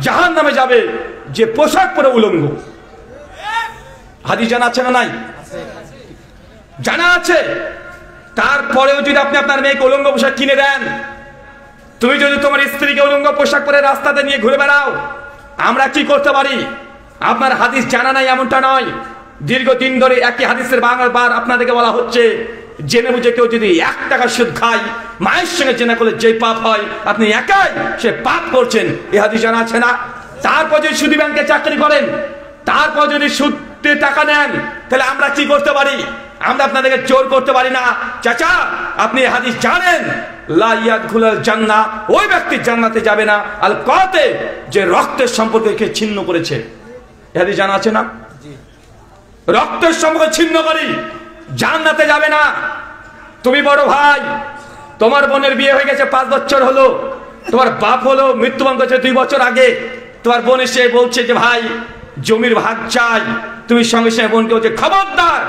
জাহান্নামে যাবে যে পোশাক পরে উলঙ্গ। হাদিস জানা আছে না নাই? জানা আছে। তারপরেও যদি আপনি আপনার মেয়েকে উলঙ্গ পোশাক কিনে দেন, তুমি যদি তোমার স্ত্রীকে উলঙ্গ পোশাক পরে রাস্তাতে নিয়ে ঘুরে বেড়াও, আমরা কি করতে পারি? আপনার হাদিস জানা নাই এমনটা নয়। দীর্ঘদিন ধরে একই হাদিসের বারবার আপনাদেরকে বলা হচ্ছে, জেনে বুঝে কেউ যদি 1 টাকা সুদ খায়, মায়ের সঙ্গে জেনা করলে যে পাপ হয়, আপনি একাই সে পাপ করছেন। এই হাদিস জানা আছে না? তারপর যদি সুদী ব্যাংকে চাকরি করেন, তারপর যদি সুদে টাকা নেন, তাহলে আমরা কি করতে পারি? আমরা আপনাদেরকে জোর করতে পারি না। চাচা আপনি হাদিস জানেন, লা ইয়াদখুলুল জান্নাহ, ওই ব্যক্তি জান্নাতে যাবে না আল কাতে, যে রক্তের সম্পর্ককে ছিন্ন করেছে। হাদিস জানা আছে না? রক্তের সম্পর্ক ছিন্ন করি জান্নাতে যাবে না। তুমি বড় ভাই, তোমার বোনের বিয়ে হয়ে গেছে 5 বছর হলো, তোমার বাপ হলো মৃত্যুবরণ করেছে 2 বছর আগে, তোমার বোন এসে বলছে যে ভাই জমির ভাগ চাই, তুমি সঙ্গে সঙ্গে বোনকে বলছে খবরদার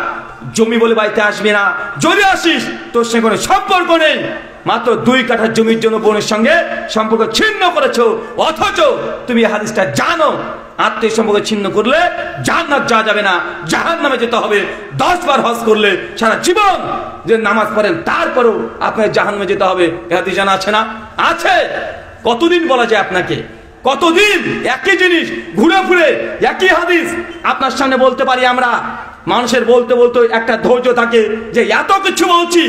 জমি বলে বাড়িতে আসবি না, যদি আসিস তোর সঙ্গে কোনো সম্পর্ক নেই। মাত্র 2 কাঠা জমির জন্য বোনের সঙ্গে সম্পর্ক ছিন্ন করেছো, অথচ তুমি হাদিসটা জানো আত্মীয় সম্পর্ক ছিন্ন করলে জান্নাত যাওয়া যাবে না, জাহান্নামে যেতে হবে। 10 বার হজ করলে সারা জীবন যে নামাজ পড়েন তারপরেও আপনাকে জাহান্নামে যেতে হবে। হাদিস জানা আছে না? আছে। কতদিন বলা যায় আপনাকে? কতদিন একই জিনিস ঘুরে ফিরে একই হাদিস আপনার সামনে বলতে পারি আমরা? মানুষের বলতে বলতে একটা ধৈর্য থাকে যে এত কিছু বলছি,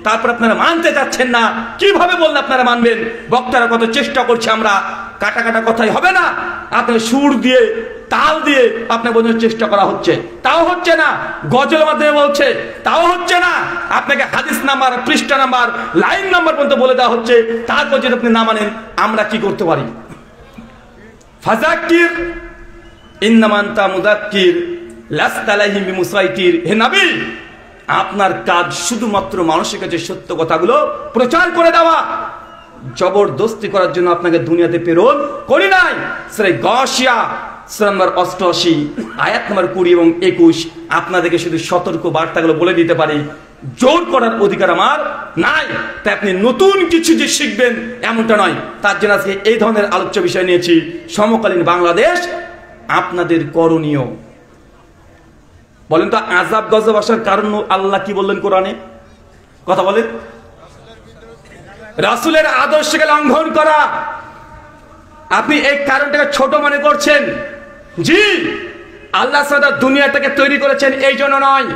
তারপর আপনারা মানতে চাচ্ছেন না। কিভাবে বললে আপনারা মানবেন? বক্তারা কত চেষ্টা করছে আমরা কাটা কাটা কথাই হবে না। আপনার সুর দিয়ে তাল দিয়ে আপনার বোঝানোর চেষ্টা করা হচ্ছে, তাও হচ্ছে না। গজলের মাধ্যমে বলছে, তাও হচ্ছে না। আপনাকে হাদিস নাম্বার, পৃষ্ঠা নাম্বার, লাইন নাম্বার পর্যন্ত বলে দেওয়া হচ্ছে, তারপর যদি আপনি না মানেন আমরা কি করতে পারি? ফাযাক্কির ইন্নামা আনতা মুযাক্কির লাস্তা আলাইহিম বিমুসাইতির। হে নবী, আপনার কাজ শুধুমাত্র মানুষের কাছে সত্য কথাগুলো প্রচার করে দেওয়া। জবরদস্তি করার জন্য আপনাকে দুনিয়াতে প্রেরণ করি নাই। সূরা গাশিয়া সূরা নম্বর 88 আয়াত নম্বর 20 এবং 21 আপনাদেরকে শুধু সতর্ক বার্তাগুলো বলে দিতে পারি, জোর করার অধিকার আমার নাই। তাই আপনি নতুন কিছু যে শিখবেন এমনটা নয়। তার জন্য আজকে এই ধরনের আলোচ্য বিষয় নিয়েছি, সমকালীন বাংলাদেশ আপনাদের করণীয়। বলেন তো আযাব গজব আসার কারণ আল্লাহ কি বললেন কোরআনে? কথা বলেন। রাসূলের আদর্শকে লঙ্ঘন করা। আপনি এই কারণটাকে ছোট মনে করছেন। জি, আল্লাহ সাদা দুনিয়াটাকে তৈরি করেছেন এই জন্য নয়।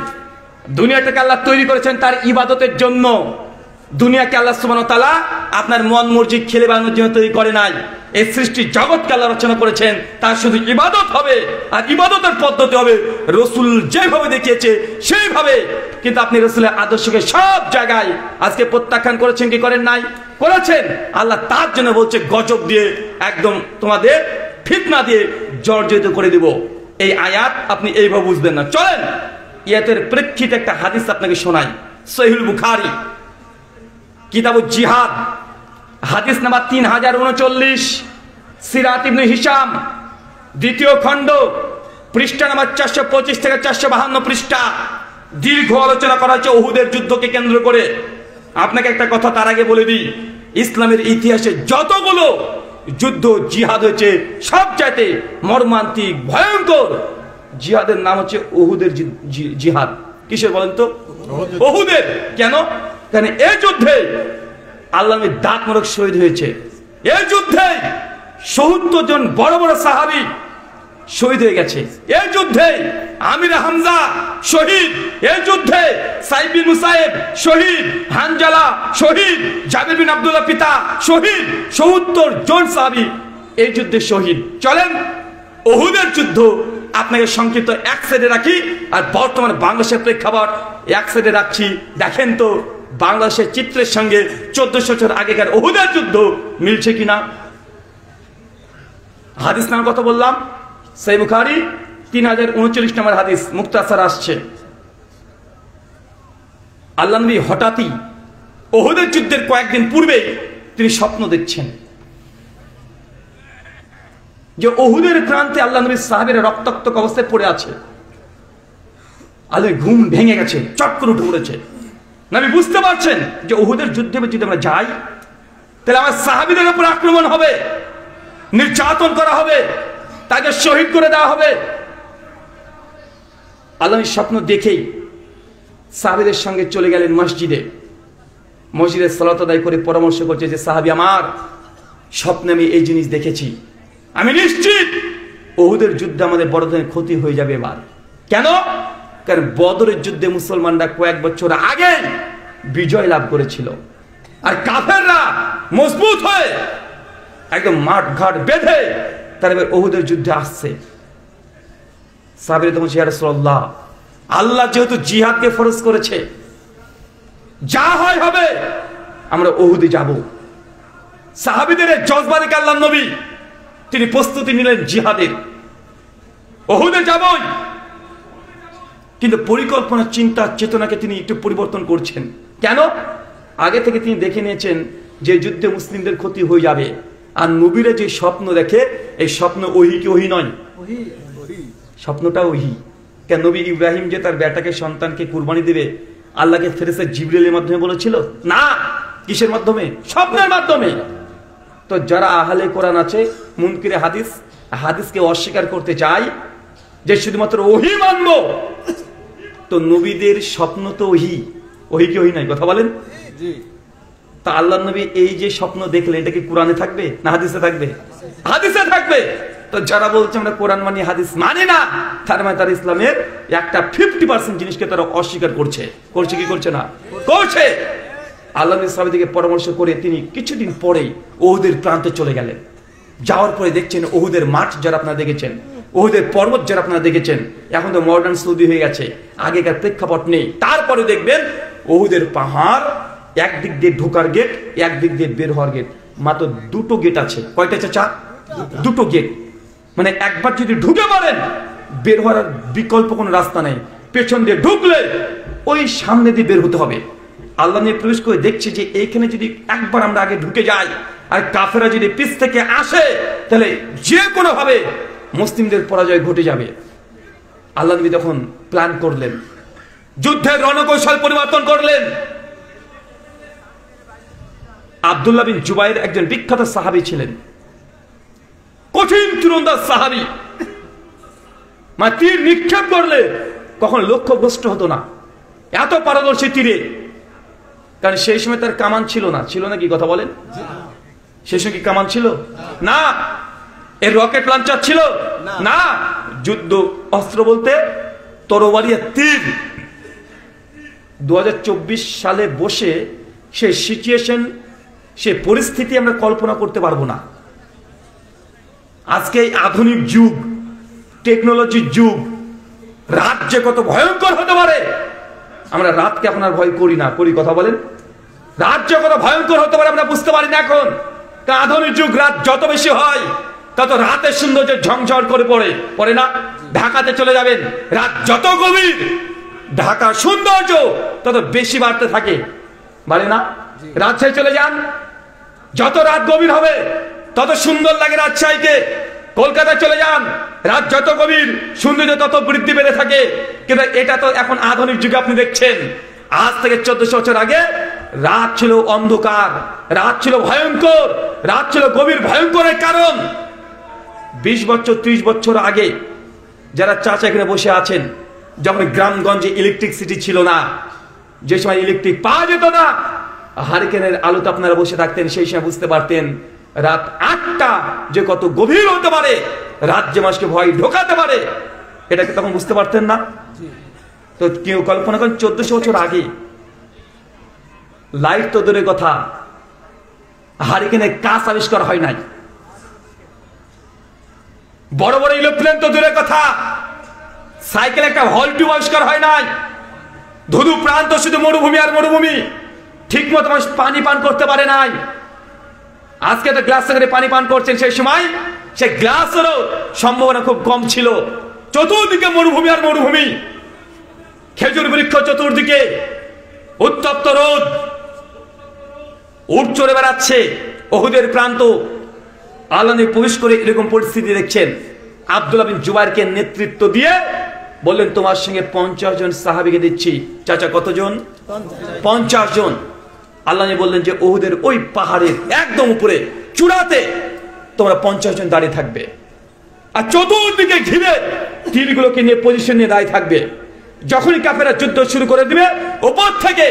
দুনিয়াটাকে আল্লাহ তৈরি করেছেন তার ইবাদতের জন্য। দুনিয়াকে আল্লাহ সুবহানাহু ওয়া তাআলা আপনার মন মর্জি খেলে বানানোর জন্য তৈরি করে নাই। এই সৃষ্টি জগৎকে আল্লাহ রচনা করেছেন তার শুধু ইবাদত হবে, আর ইবাদতের পদ্ধতি হবে রাসূল যেভাবে দেখিয়েছে সেইভাবে। কিন্তু আপনি রাসূলের আদর্শকে সব জায়গায় আজকে প্রত্যাখ্যান করেছেন কি করেন নাই? করেছেন। আল্লাহ তার জন্য বলছে গজব দিয়ে একদম তোমাদের ফিতনা দিয়ে জর্জরিত করে দিব। এই আয়াত আপনি এইভাবে বুঝবেন না। চলেন ইয়াতের প্রেক্ষিতে একটা হাদিস আপনাকে শোনাই। সহিহুল বুখারী কিতাবুল জিহাদ হাদিস নাম্বার 3039, সিরাত ইবনে হিশাম দ্বিতীয় খণ্ড পৃষ্ঠা নাম্বার 425 থেকে 452 পৃষ্ঠা। দীর্ঘ আলোচনা করা হচ্ছে উহুদের যুদ্ধকে কেন্দ্র করে। আপনাকে একটা কথা তার আগে বলে দিই, ইসলামের ইতিহাসে যতগুলো যুদ্ধ জিহাদ হয়েছে সবচাইতে মর্মান্তিক ভয়ঙ্কর জিহাদের নাম হচ্ছে উহুদের জিহাদ। কিসের বলেন তো? উহুদের। কেন? কারণ এই যুদ্ধে আল্লাহ নবী দাঁত মোড়ক শহীদ হয়েছে। এই যুদ্ধে ৭০ জন বড় বড় সাহাবী শহীদ হয়ে গেছে। এই যুদ্ধে আমির হামজা শহীদ। এই যুদ্ধে সাইদ বিন মুসাইব শহীদ, হানজালা শহীদ, জাবির বিন আব্দুল্লাহ পিতা শহীদ। ৭০ জন সাহাবী এই যুদ্ধে শহীদ। চলেন উহুদের যুদ্ধ আপনাকে সংক্ষিপ্ত এক সাইডে রাখি, আর বর্তমানে বাংলাদেশের প্রেক্ষাপট এক সাইডে রাখছি। দেখেন তো বাংলাদেশের চিত্রের সঙ্গে 1400 বছর আগেকার উহুদের যুদ্ধ মিলছে কিনা। হাদিস নাম কথা বললাম, সহিহ বুখারী 3039 নম্বর হাদিস মুক্তাসার আসছে। আল্লাহ নবী হঠাৎই উহুদের যুদ্ধের কয়েকদিন পূর্বে তিনি স্বপ্ন দেখছেন যে উহুদের প্রান্তে আল্লাহ নবীর সাহাবীরা রক্তাক্ত অবস্থায় পড়ে আছে। আল্লাহ ঘুম ভেঙে গেছে, চট করে উঠে পড়েছে। নবী বুঝতে পারছেন যে উহুদের যুদ্ধে যদি আমরা যাই তাহলে আমার সাহাবীদের উপর আক্রমণ হবে, নির্যাতন করা হবে, তাকে শহীদ করে দেওয়া হবে। আল্লাহ স্বপ্ন দেখেই সাহাবীদের সঙ্গে চলে গেলেন মসজিদে। মসজিদে সালাত আদায় করে পরামর্শ করছে যে সাহাবী আমার, স্বপ্নে আমি এই জিনিস দেখেছি, আমি নিশ্চিত উহুদের যুদ্ধে আমাদের বড় ধরনের ক্ষতি হয়ে যাবে এবার। কেন? কারণ বদরের যুদ্ধে মুসলমানরা কয়েক বছর আগে বিজয় লাভ করেছিল, আর কাফেররা মজবুত হয়ে একদম মাঠ ঘাট বেঁধে তারা এবার উহুদের যুদ্ধে আসছে। সাহাবীরা তখন ইয়া রাসূলুল্লাহ, আল্লাহ যেহেতু জিহাদকে ফরজ করেছে, যা হয় হবে, আমরা উহুদে যাব। সাহাবীদের জজবা দেখে আল্লাহর নবী তিনি প্রস্তুতি নিলেন জিহাদের, উহুদে যাবই। কিন্তু পরিকল্পনা, চিন্তা, চেতনাকে তিনি একটু পরিবর্তন করছেন। কেন? আগে থেকে তিনি দেখে নিয়েছেন যে যুদ্ধে মুসলিমদের ক্ষতি হয়ে যাবে। আর নবীরা যে স্বপ্ন দেখে, এই স্বপ্ন ওহী কি ওহী নয়? স্বপ্নটা ওহী। কেন? নবী ইব্রাহিম যে তার বেটাকে, সন্তানকে কুরবানি দেবে, আল্লাহকে ফেরেশতা জিবরিলের মাধ্যমে বলেছিল না। কিসের মাধ্যমে? স্বপ্নের মাধ্যমে। তো যারা আহলে কোরআন আছে, মুনকিরে হাদিস, হাদিসকে অস্বীকার করতে চায় যে শুধুমাত্র ওহী মানব, তো নবীদের স্বপ্ন তো ওহী। ওহী কি ওহী নাই? কথা বলেন। তা আল্লাহর নবী এই যে স্বপ্ন দেখলেন, এটা কি কোরআনে থাকবে না হাদিসে থাকবে? হাদিসে থাকবে। তো যারা বলছে আমরা কোরআন মানি হাদিস মানি না, তার মানে তারা ইসলামের একটা 50% জিনিসকে তারা অস্বীকার করছে। করছে কি করছে না? করছে। আল্লাহ নবী সাহাবীদেরকে পরামর্শ করে তিনি কিছুদিন পরেই উহুদের প্রান্তে চলে গেলেন। যাওয়ার পরে দেখছেন উহুদের মাঠ যারা আপনারা দেখেছেন, উহুদের পর্বত যারা আপনারা দেখেছেন, এখন তো মডার্ন সৌদি হয়ে গেছে, আগেকার প্রেক্ষাপট নেই। তারপরে দেখবেন উহুদের পাহাড়, একদিক দিয়ে ঢোকার গেট, একদিক দিয়ে বের হওয়ার গেট, মাত্র দুটো গেট আছে। কয়টা চাচা? দুটো গেট। মানে একবার যদি ঢুকে পড়েন, বের হওয়ার বিকল্প কোনো রাস্তা নেই। পেছন দিয়ে ঢুকলে ওই সামনে দিয়ে বের হতে হবে। আল্লাহ নিয়ে প্রবেশ করে দেখছে যে এইখানে যদি একবার আমরা আগে ঢুকে যাই আর কাফেরা যদি পিছ থেকে আসে, তাহলে যে কোনো ভাবে মুসলিমদের পরাজয় ঘটে যাবে। আল্লাহ নবী তখন প্ল্যান করলেন, যুদ্ধের রণকৌশল পরিবর্তন করলেন। আব্দুল্লাহ বিন জুবাইর একজন বিখ্যাত সাহাবী ছিলেন, কঠিন তীরন্দাজ সাহাবী। মানে তীর নিক্ষেপ করলে কখন লক্ষ্যভ্রষ্ট হতো না, এত পারদর্শী তীরে। কারণ সেই সময় তার কামান ছিল না। ছিল না কি কথা বলেন? সেই সময় কি কামান ছিল না? এর রকেট লঞ্চার ছিল না। যুদ্ধ অস্ত্র বলতে তরবারি আর তীর। 2024 সালে বসে সেই সিচুয়েশন, সে পরিস্থিতি আমরা কল্পনা করতে পারবো না। আজকে এই আধুনিক যুগ, টেকনোলজির যুগ, রাত যে কত ভয়ঙ্কর হতে পারে, আমরা রাতকে এখন আর ভয় করি না। করি কথা বলেন? রাত যে কত ভয়ঙ্কর হতে পারে আমরা বুঝতে পারি না এখন। আধুনিক যুগ, রাত যত বেশি হয় তত রাতের সৌন্দর্য ঝংঝর করে পড়ে না? ঢাকাতে চলে যাবেন, রাত যত গভীর, ঢাকার সৌন্দর্য তত বেশি বাড়তে থাকে, বাড়ে না? রাজশাহী চলে যান, যত রাত গভীর হবে তত সুন্দর লাগে রাজশাহীকে। কলকাতা চলে যান, রাত যত গভীর সৌন্দর্য তত বৃদ্ধি পেতে থাকে। কিন্তু এটা তো এখন আধুনিক যুগে আপনি দেখছেন। আজ থেকে 1400 বছর আগে রাত ছিল অন্ধকার, রাত ছিল ভয়ঙ্কর, রাত ছিল গভীর ভয়ঙ্করের কারণ 20 বছর 30 বছর আগে যারা চাচা এখানে বসে আছেন, যখন গ্রামগঞ্জে ইলেকট্রিসিটি ছিল না, যে সময় ইলেকট্রিক পাওয়া যেত না, হারিকেনের আলোতে আপনারা বসে থাকতেন, সেই সময় বুঝতে পারতেন রাত 8টা যে কত গভীর হতে পারে, রাত যে মানুষকে ভয় ঢোকাতে পারে, এটাকে তখন বুঝতে পারতেন না। তো কেউ কল্পনা করেন 1400 বছর আগে লাইট তো দূরের কথা, হারিকেনের কাঁচ আবিষ্কার হয় নাই, বড় বড় এরোপ্লেন তো দূরের কথা, সাইকেল একটা হল টিউব আবিষ্কার হয় নাই। ধুধু প্রান্ত শুধু মরুভূমি আর মরুভূমি, ঠিক মতো মানুষ পানি পান করতে পারে নাই। আজকে তো গ্লাস থেকে পানি পান করছেন, সেই সময় সেই গ্লাসেরও সম্ভাবনা খুব কম ছিল। চতুর্দিকে মরুভূমি আর মরুভূমি, খেজুর বৃক্ষ চতুর্দিকে, উত্তপ্ত রোদ, উট চড়ে বেড়াচ্ছে উহুদের প্রান্ত। আল্লাহ নবী প্রবেশ করে এরকম পরিস্থিতি দেখছেন। আব্দুল্লাহ বিন জুবাইরকে নেতৃত্ব দিয়ে বললেন, তোমার সঙ্গে 50 জন সাহাবীকে দিচ্ছি। চাচা কতজন? 50 জন। আল্লাহ নবী বললেন যে উহুদের ওই পাহাড়ের একদম উপরে চূড়াতে তোমরা 50 জন দাঁড়িয়ে থাকবে, আর চতুর্দিকে ঘিরে তীরগুলোকে নিয়ে পজিশন নিয়ে দাঁড়িয়ে থাকবে। যখনই কাফেররা যুদ্ধ শুরু করে দিবে, উপর থেকে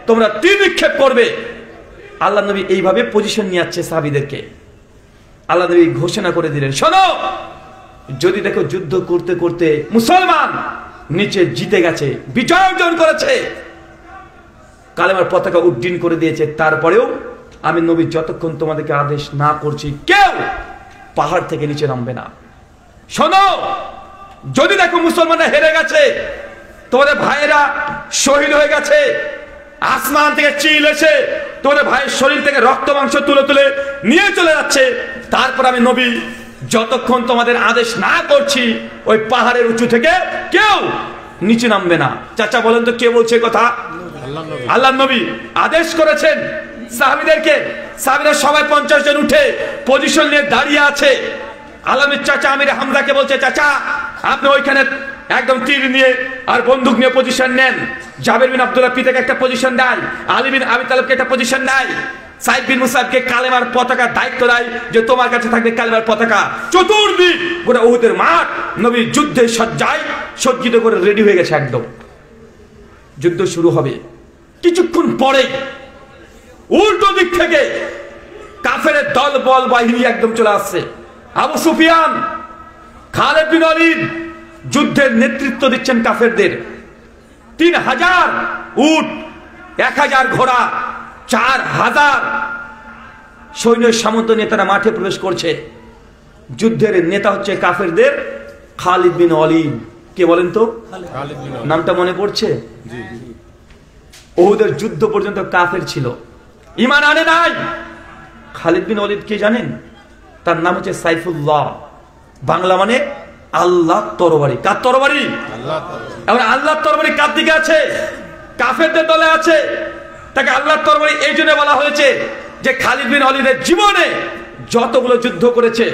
তোমরা তীর নিক্ষেপ করবে। আল্লাহ নবী এইভাবে পজিশন নিয়ে যাচ্ছে সাহাবীদেরকে। আল্লাহ নবী ঘোষণা করে দিলেন, শোনো, যদি দেখো যুদ্ধ করতে করতে মুসলমান নিচে জিতে গেছে, বিজয় অর্জন করেছে, কালেমার পতাকা উড্ডীন করে দিয়েছে, তারপরেও আমি নবী যতক্ষণ তোমাদেরকে আদেশ না করছি কেউ পাহাড় থেকে নিচে নামবে না। শোনো, যদি দেখো মুসলমানরা হেরে গেছে, তোমাদের ভাইয়েরা শহীদ হয়ে গেছে, আসমান থেকে চিল এসে তোমাদের ভাইয়ের শরীর থেকে রক্ত মাংস তুলে তুলে নিয়ে চলে যাচ্ছে, তারপর আমি নবী যতক্ষণ তোমাদের আদেশ না করছি ওই পাহাড়ের উঁচু থেকে কেউ নিচে নামবে না। চাচা বলেন তো কে বলছে কথা? আল্লাহ নবী আদেশ করেছেন সাহাবীদেরকে। সাহাবীরা সবাই 50 জন উঠে পজিশন নিয়ে দাঁড়িয়ে আছে। আলমের চাচা আমির হামজাকে বলছে, চাচা আপনি ওইখানে একদম তীর নিয়ে আর বন্দুক নিয়ে পজিশন নেন। জাবের বিন আব্দুল্লাহ পিতাকে একটা পজিশন দেয়, আলী বিন আবি তালেবকে একটা পজিশন দেয়, সাইদ বিন মুসাইবকে কালেমার পতাকা দায়িত্ব দেয় যে তোমার কাছে থাকবে কালেমার পতাকা। চতুর্দিক গোটা উহুদের মাঠ নবী যুদ্ধের সজ্জায় সজ্জিত করে রেডি হয়ে গেছে একদম। যুদ্ধ শুরু হবে। কিছুক্ষণ পরে উল্টো দিক থেকে কাফেরের দল বল বাহিনী একদম চলে আসছে। আবু সুফিয়ান, খালিদ বিন ওয়ালিদ যুদ্ধের নেতৃত্ব দিচ্ছেন কাফেরদের। 3000 উট, 1000 ঘোড়া, 4000 সৈন্য সামন্ত নিয়ে তারা মাঠে প্রবেশ করছে। যুদ্ধের নেতা হচ্ছে কাফেরদের খালিদ বিন ওয়ালিদ। কে বলেন তো? খালিদ বিন ওয়ালিদ। নামটা মনে পড়ছে? জি জি। উহুদের যুদ্ধ পর্যন্ত কাফের ছিল, ঈমান আনে নাই। খালিদ বিন ওয়ালিদ কে জানেন? তার নাম হচ্ছে সাইফুল্লাহ, বাংলা মানে আল্লাহর তরবারি। কার তরবারি? আল্লাহ। এখন আল্লাহর তরবারি কার দিকে আছে? কাফেরদের দলে আছে। তাকে আল্লাহর তরবারি এই জন্য বলা হয়েছে যে খালিদ বিন ওয়ালিদের জীবনে যতগুলো যুদ্ধ করেছে,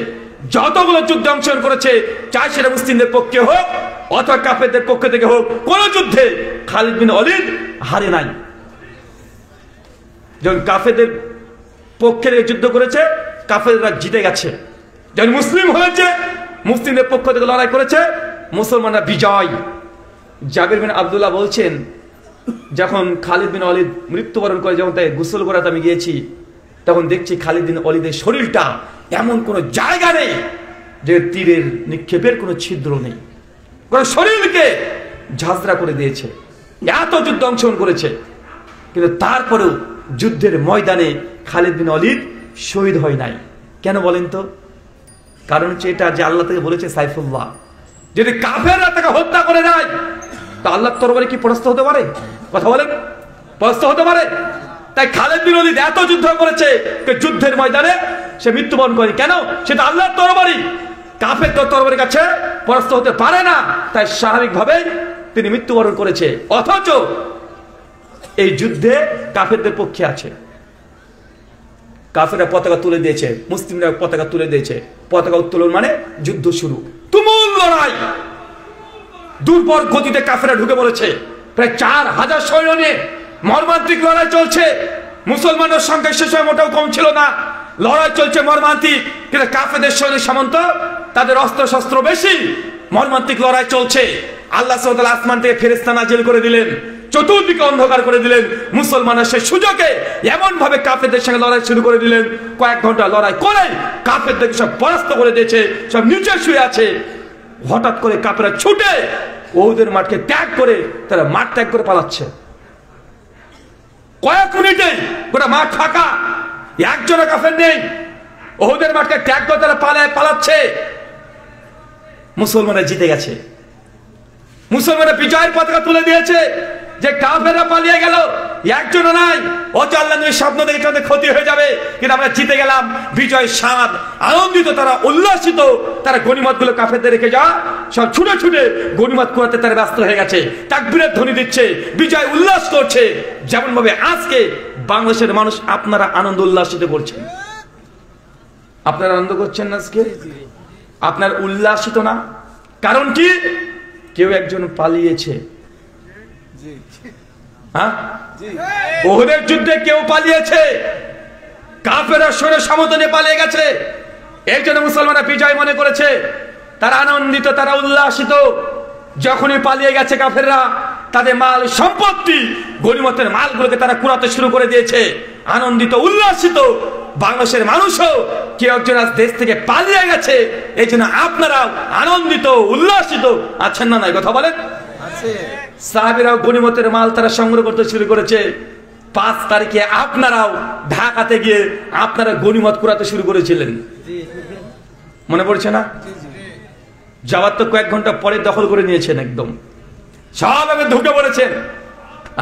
যতগুলো যুদ্ধে অংশগ্রহণ করেছে, চাই সেটা মুসলিমদের পক্ষে হোক অথবা কাফেরদের পক্ষ থেকে হোক, কোন যুদ্ধে খালিদ বিন ওয়ালিদ হারে নাই। যখন কাফেরদের পক্ষে যুদ্ধ করেছে, কাফেররা জিতে গেছে। যখন মুসলিম হয়েছে, মুসলিমদের পক্ষ থেকে লড়াই করেছে, মুসলমানরা বিজয়। জাবির বিন আব্দুল্লাহ বলছেন, যখন খালিদ বিন ওয়ালিদ মৃত্যুবরণ করে, যখন তাকে গোসল করাতে আমি গিয়েছি, তখন দেখছি খালিদ বিন ওয়ালিদের শরীরটা এমন কোনো জায়গা নেই যে তীরের নিক্ষেপের কোনো ছিদ্র নেই, পুরো শরীরকে ঝাঁঝরা করে দিয়েছে। এত যুদ্ধ অংশগ্রহণ করেছে, কিন্তু তারপরেও যুদ্ধের ময়দানে খালিদ বিন ওয়ালিদ শহীদ হয় নাই। কেন বলেন তো? কারণ হচ্ছে এটা যে আল্লাহ থেকে বলেছে সাইফুল্লাহ, যদি কাফেররা তাকে হত্যা করে দেয় তা আল্লাহর তরবারি কি পরাস্ত হতে পারে? কথা বলেন, পরাস্ত হতে পারে? তাই খালিদ বিন ওয়ালিদ এত যুদ্ধ করেছে, যুদ্ধের ময়দানে সে মৃত্যুবরণ করে। কেন? সেটা আল্লাহর তরবারি, কাফের তরবারির কাছে পরাস্ত হতে পারে না, তাই স্বাভাবিকভাবে তিনি মৃত্যুবরণ করেছে। অথচ এই যুদ্ধে কাফেরদের পক্ষে আছে, কাফেররা পতাকা তুলে দিয়েছে, মুসলিমরা পতাকা তুলে দিয়েছে। পতাকা উত্তোলন মানে যুদ্ধ শুরু, তুমুল লড়াই। দুর্বল গতিতে কাফেররা ঢুকে পড়েছে, প্রায় 4000 সৈন্য নিয়ে মর্মান্তিক লড়াই চলছে। মুসলমানদের সংখ্যা সে সময় মোটেও কম ছিল না, লড়াই চলছে মর্মান্তিক। কিন্তু কাফেরদের সৈন্য সামন্ত, তাদের অস্ত্র শস্ত্র বেশি, মর্মান্তিক লড়াই চলছে। আল্লাহ সুবহানাহু ওয়া তাআলা আসমান থেকে ফেরেশতা নাজিল করে দিলেন, চতুর্দিকে অন্ধকার করে দিলেন। মুসলমানরা সেই সুযোগে এমন ভাবে কাফেরদের সঙ্গে লড়াই শুরু করে দিলেন, কয়েক ঘন্টা লড়াই করে কাফেরদেরকে সব পরাস্ত করে দিয়েছে, সব নিচে শুয়ে আছে। হঠাৎ করে কাফেররা ছুটে উহুদের মাঠকে ত্যাগ করে, তারা মাঠ ত্যাগ করে পালাচ্ছে। কয়েক মিনিটে গোটা মাঠ ফাঁকা, একজনের কাফের নেই। উহুদের মাঠকে ত্যাগ করে তারা পালাচ্ছে। মুসলমানরা জিতে গেছে, মুসলমানরা বিজয়ের পতাকা তুলে দিয়েছে। যে কাফেররা পালিয়ে গেল, একজনও নাই। অত আল্লাহ নবী স্বপ্ন দেখে তাদের ক্ষতি হয়ে যাবে, কিন্তু আমরা জিতে গেলাম। বিজয় স্বাদ, আনন্দিত, তারা উল্লাসিত। তারা গনিমত গুলো কাফেরদের রেখে যাওয়া সব ছুটে ছুটে গনিমত কুড়াতে তারা ব্যস্ত হয়ে গেছে, তাকবীরের ধ্বনি দিচ্ছে, বিজয় উল্লাস করছে। যেমন ভাবে আজকে বাংলাদেশের মানুষ আপনারা আনন্দ উল্লাসিত করছেন। আপনারা আনন্দ করছেন না আজকে? আপনার উল্লাসিত না? কারণ কি? কেউ একজন পালিয়েছে। হ্যাঁ, উহুদের যুদ্ধে কেউ পালিয়েছে, কাফেররা সৈন্য সামন্ত নিয়ে পালিয়ে গেছে। এই জন্য মুসলমানরা বিজয় মনে করেছে, তারা আনন্দিত, তারা উল্লাসিত। যখনই পালিয়ে গেছে কাফেররা, তাদের মাল সম্পত্তি, গনিমতের মালগুলোকে তারা কুড়াতে শুরু করে দিয়েছে, আনন্দিত উল্লাসিত। বাংলাদেশের মানুষও কেউ একজন আজ দেশ থেকে পালিয়ে গেছে, এই জন্য আপনারাও আনন্দিত উল্লাসিত আছেন না? নাই কথা বলেন। সাহাবীরাও গনিমতের মাল তারা সংগ্রহ করতে শুরু করেছে। 5 তারিখে আপনারাও ঢাকাতে গিয়ে আপনারা গনিমত কুড়াতে শুরু করেছিলেন, মনে পড়ছে না? যাওয়ার তো কয়েক ঘন্টা পরে দখল করে নিয়েছেন, একদম সব ঢুকে পড়েছেন।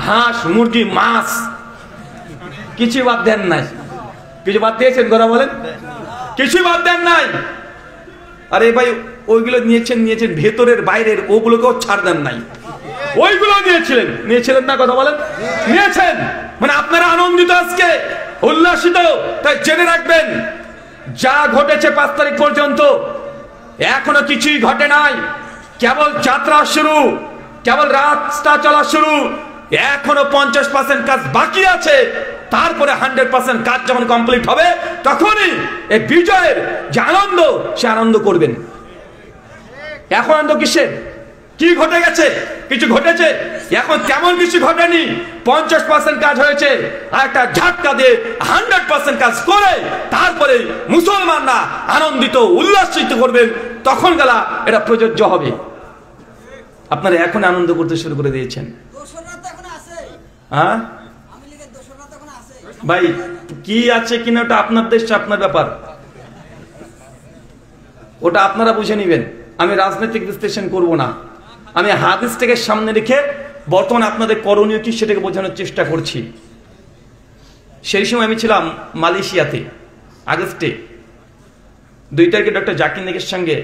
হাঁস, মুরগি, মাছ কিছু বাদ দেন নাই। কিছু বাদ দিয়েছেন? কথা বলেন, কিছু বাদ দেন নাই। আরে ভাই, ওইগুলো নিয়েছেন, ভেতরের বাইরের ওগুলোকেও ছাড় দেন নাই। ওইগুলো নিয়েছিলেন না? কথা বলেন, নিয়েছেন। মানে আপনারা আনন্দিত, আজকে উল্লাসিত। তাই জেনে রাখবেন, যা ঘটেছে 5 তারিখ পর্যন্ত এখনো কিছুই ঘটে নাই। কেবল যাত্রা শুরু, কেবল রাস্তা চলা শুরু। এখনো 50% কাজ বাকি আছে। তারপরে 100% কাজ যখন কমপ্লিট হবে, তখনই এই বিজয়ের যে আনন্দ, সে আনন্দ করবেন। এখন আনন্দ কিসের? কি ঘটে গেছে? কিছু ঘটেছে? এখন তেমন কিছু ঘটেনি। 50% কাজ হয়েছে, আর একটা ঝাটকা দিয়ে 100% কাজ করে তারপরে মুসলমানরা আনন্দিত উল্লাসিত করবেন, তখন গেলা এটা প্রযোজ্য হবে। আপনারা এখন আনন্দ করতে শুরু করে দিয়েছেন। হ্যাঁ ভাই, কি আছে কিনা ওটা আপনার দেশ, আপনার ব্যাপার। ওটা আপনারা বুঝে নেবেন, আমি রাজনৈতিক বিশ্লেষণ করব না। আমি হাদিসটাকে সামনে রেখে বর্তমানে আপনাদের করণীয় কি সেটাকে বোঝানোর চেষ্টা করছি। সেই সময় আমি ছিলাম মালয়েশিয়াতে, আগস্টে 2 তারিখে ডক্টর জাকির নায়েকের সঙ্গে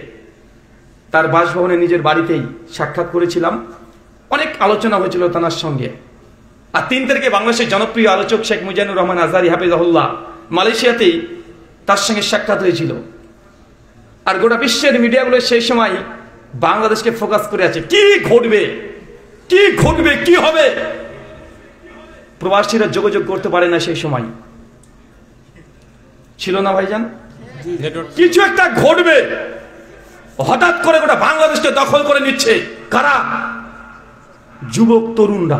তার বাসভবনে নিজের বাড়িতেই সাক্ষাৎ করেছিলাম। অনেক আলোচনা হয়েছিল তার সঙ্গে। আর 3 তারিখে বাংলাদেশের জনপ্রিয় আলোচক শেখ মুজিবুর রহমান আজহারী হাফিজাহুল্লাহ মালয়েশিয়াতেই তার সঙ্গে সাক্ষাৎ হয়েছিল। আর গোটা বিশ্বের মিডিয়াগুলো সেই সময় বাংলাদেশকে ফোকাস করে আছে, কি ঘটবে কি ঘটবে কি হবে। প্রবাসীরা যোগাযোগ করতে পারে না সেই সময়, ছিল না ভাইজান? কিছু একটা ঘটবে, হঠাৎ করে গোটা বাংলাদেশকে দখল করে নিচ্ছে কারা? যুবক তরুণরা,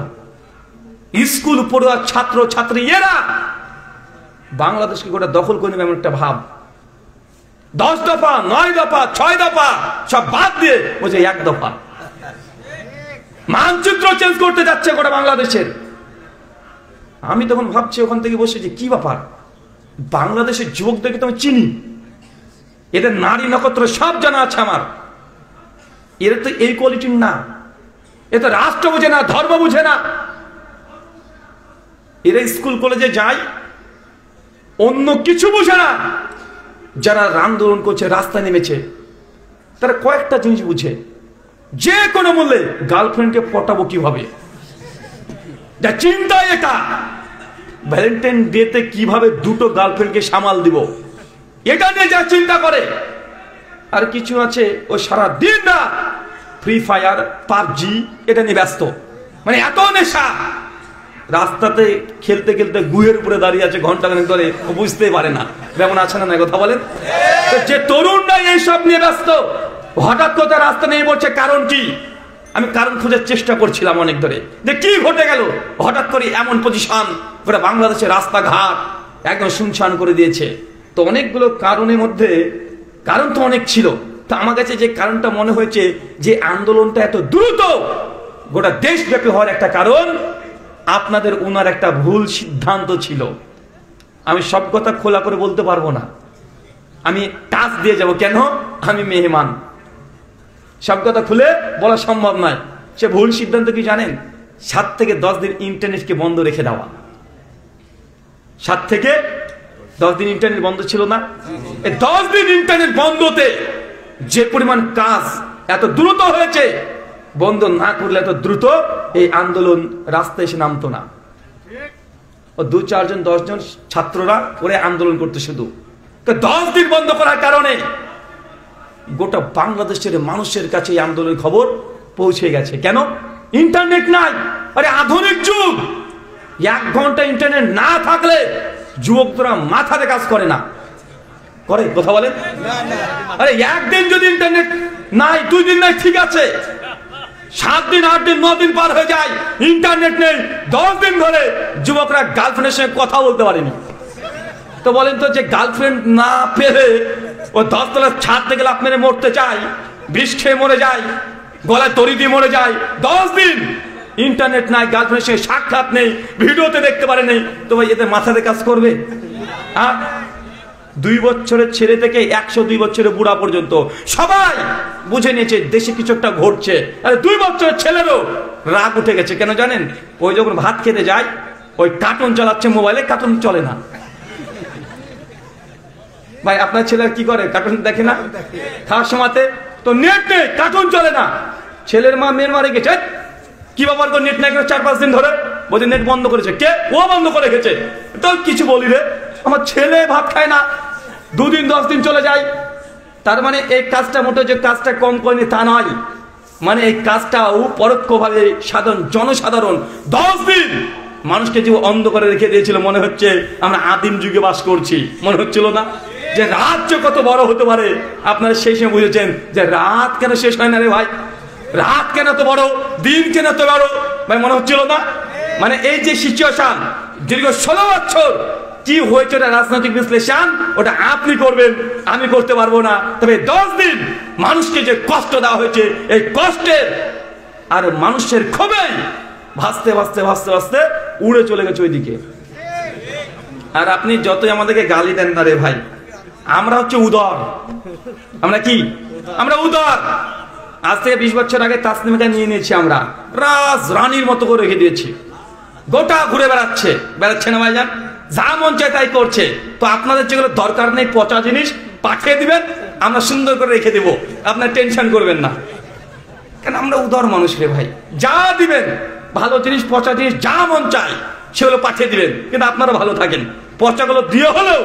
স্কুল পড়ুয়া ছাত্র ছাত্রী, এরা বাংলাদেশকে গোটা দখল করে নেবে এমন একটা ভাব। 10 দফা 9 দফা 6 দফা সব বাদ দিয়ে বলছে 1 দফা। মানচিত্র চেঞ্জ করতে যাচ্ছে গোটা বাংলাদেশের। আমি তখন ভাবছি ওখান থেকে বসে যে কি ব্যাপার, বাংলাদেশের যুবকদেরকে তো আমি চিনি, এদের নারী নক্ষত্র সব জানা আছে আমার। এরা তো এই কোয়ালিটির না, এ তো রাষ্ট্র বুঝে না, ধর্ম বুঝে না। এরা স্কুল কলেজে যায়, অন্য কিছু বুঝে না। যারা আন্দোলন করছে, রাস্তায় নেমেছে, তারা কয়েকটা জিনিস বুঝে, যে কোনো মূল্যে গার্লফ্রেন্ডকে পটাবো কিভাবে, যা চিন্তা এটা। ভ্যালেন্টাইন ডেতে কিভাবে 2টো গার্লফ্রেন্ডকে সামাল দিব, এটা নিয়ে যা চিন্তা করে। আর কিছু আছে ও সারা দিন না ফ্রি ফায়ার পাবজি এটা নিয়ে ব্যস্ত, মানে এত নেশা। রাস্তাতে খেলতে খেলতে গুহের উপরে দাঁড়িয়ে আছে ঘন্টাখানেক ধরে, ও বুঝতেই পারে না। যেমন আছে না, কথা বলেন। যে তরুণরা এইসব নিয়ে ব্যস্ত, হঠাৎ করে রাস্তা নিয়ে বলছে কারণ কি? আমি কারণ খোঁজার চেষ্টা করছিলাম অনেক ধরে, যে কি ঘটে গেল হঠাৎ করে এমন পজিশন, গোটা বাংলাদেশের রাস্তাঘাট একদম শুনশান করে দিয়েছে। তো অনেকগুলো কারণের মধ্যে, কারণ তো অনেক ছিল, তো আমার কাছে যে কারণটা মনে হয়েছে যে আন্দোলনটা এত দ্রুত গোটা দেশব্যাপী হওয়ার একটা কারণ আপনাদের ওনার একটা ভুল সিদ্ধান্ত ছিল। আমি সব কথা খোলা করে বলতে পারবো না, আমি টাচ দিয়ে যাব, কেন? আমি মেহমান, সব কথা খুলে বলা সম্ভব নয়। সে ভুল সিদ্ধান্ত কি জানেন? 7 থেকে 10 দিন ইন্টারনেটকে বন্ধ রেখে দেওয়া। 7 থেকে 10 দিন ইন্টারনেট বন্ধ ছিল না? এই 10 দিন ইন্টারনেট বন্ধতে যে পরিমাণ কাজ এত দ্রুত হয়েছে, বন্ধ না করলে এত দ্রুত এই আন্দোলন রাস্তায় এসে নামতো না। ও 2-4 জন 10 জন ছাত্ররা ওরে আন্দোলন করতে শুধু, তো 10 দিন বন্ধ করার কারণে গোটা বাংলাদেশের মানুষের কাছে এই আন্দোলনের খবর পৌঁছে গেছে। কেন? ইন্টারনেট নাই। আরে আধুনিক যুগ, 1 ঘন্টা ইন্টারনেট না থাকলে যুবকরা মাথাতে কাজ করে না, করে? কথা বলে। আরে একদিন যদি ইন্টারনেট নাই, 2 দিন নাই, ঠিক আছে, 7 দিন 8 দিন 9 দিন পার হয়ে যায়, ইন্টারনেট নেই, 10 দিন ধরে যুবকরা গার্লফ্রেন্ডের সঙ্গে কথা বলতে পারেনি। তো বলেন তো, যে গার্লফ্রেন্ড না পেলে ও 10 তলার ছাদ থেকে লাফ মেরে মরতে চায়, বিষ খেয়ে মরে যায়, গলায় তরি দিয়ে মরে যায়, 10 দিন ইন্টারনেট নাই, গার্লফ্রেন্ডের সঙ্গে সাক্ষাৎ নেই, ভিডিওতে দেখতে পারে নেই, তো ভাই এতে মাথাতে কাজ করবে? 2 বছরের ছেলে থেকে 102 বছরের বুড়া পর্যন্ত সবাই বুঝে নিয়েছে দেশে কিছু একটা ঘটছে। আরে 2 বছরের ছেলেরও রাগ উঠে গেছে। কেন জানেন? ওই যখন ভাত খেতে যায়, ওই কার্টুন চালাচ্ছে মোবাইলে, কার্টুন চলে না। ভাই আপনার ছেলে কি করে? কার্টুন দেখে না? খাওয়ার সময়তে তো নেট নেই, কার্টুন চলে না। ছেলের মা মেয়ের মারে গেছে, কি ব্যাপার করে নেট নাই করে 4-5 দিন ধরে? বলছে নেট বন্ধ করেছে। কে? ও বন্ধ করে গেছে। তো কিছু বলি রে, আমার ছেলে ভাত খায় না, 2 দিন 10 দিন চলে যায়। তার মানে এই কাজটা মোটে যে কাজটা কম করেনি তা নয়, মানে এই কাজটাও পরোক্ষভাবে জনসাধারণ 10 দিন মানুষকে যে অন্ধকারে রেখে দিয়েছিল, মনে হচ্ছে আমরা আদিম যুগে বাস করছি, মনে হচ্ছিল না যে রাত যে কত বড় হতে পারে। আপনারা সেই সময় বুঝেছেন যে রাত কেন শেষ হয় না রে ভাই, রাত কেন এত বড়, দিন কেন এত বড়, ভাই মনে হচ্ছিল না? মানে এই যে সিচুয়েশন দীর্ঘ 16 বছর কি হয়েছে, ওটা রাজনৈতিক বিশ্লেষণ ওটা আপনি করবেন, আমি করতে পারবো না। তবে 10 দিন মানুষকে যে কষ্ট দেওয়া হয়েছে, এই কষ্টের আর মানুষের ক্ষোভে ভাসতে ভাসতে ভাসতে ভাসতে উড়ে চলে গেছে ওইদিকে। আর আপনি যতই আমাদেরকে গালি দেন না রে ভাই, আমরা হচ্ছে উদর। আমরা কি? আমরা উদর। আজ থেকে 20 বছর আগে তাসনিমকে নিয়ে নিয়েছি আমরা, রাজ রানীর মতো করে রেখে দিয়েছি। গোটা ঘুরে বেড়াচ্ছে না ভাইজান, যা মন চায় তাই করছে। তো আপনাদের যেগুলো দরকার নেই পচা জিনিস পাঠিয়ে দিবেন, আমরা সুন্দর করে রেখে দেবো, আপনার টেনশন করবেন না। কেন আমরা উদার মানুষ রে ভাই, যা দিবেন ভালো জিনিস পচা জিনিস যা মন চায় সেগুলো পাঠিয়ে দিবেন, কিন্তু আপনারা ভালো থাকেন। পচাগুলো দিয়ে হলেও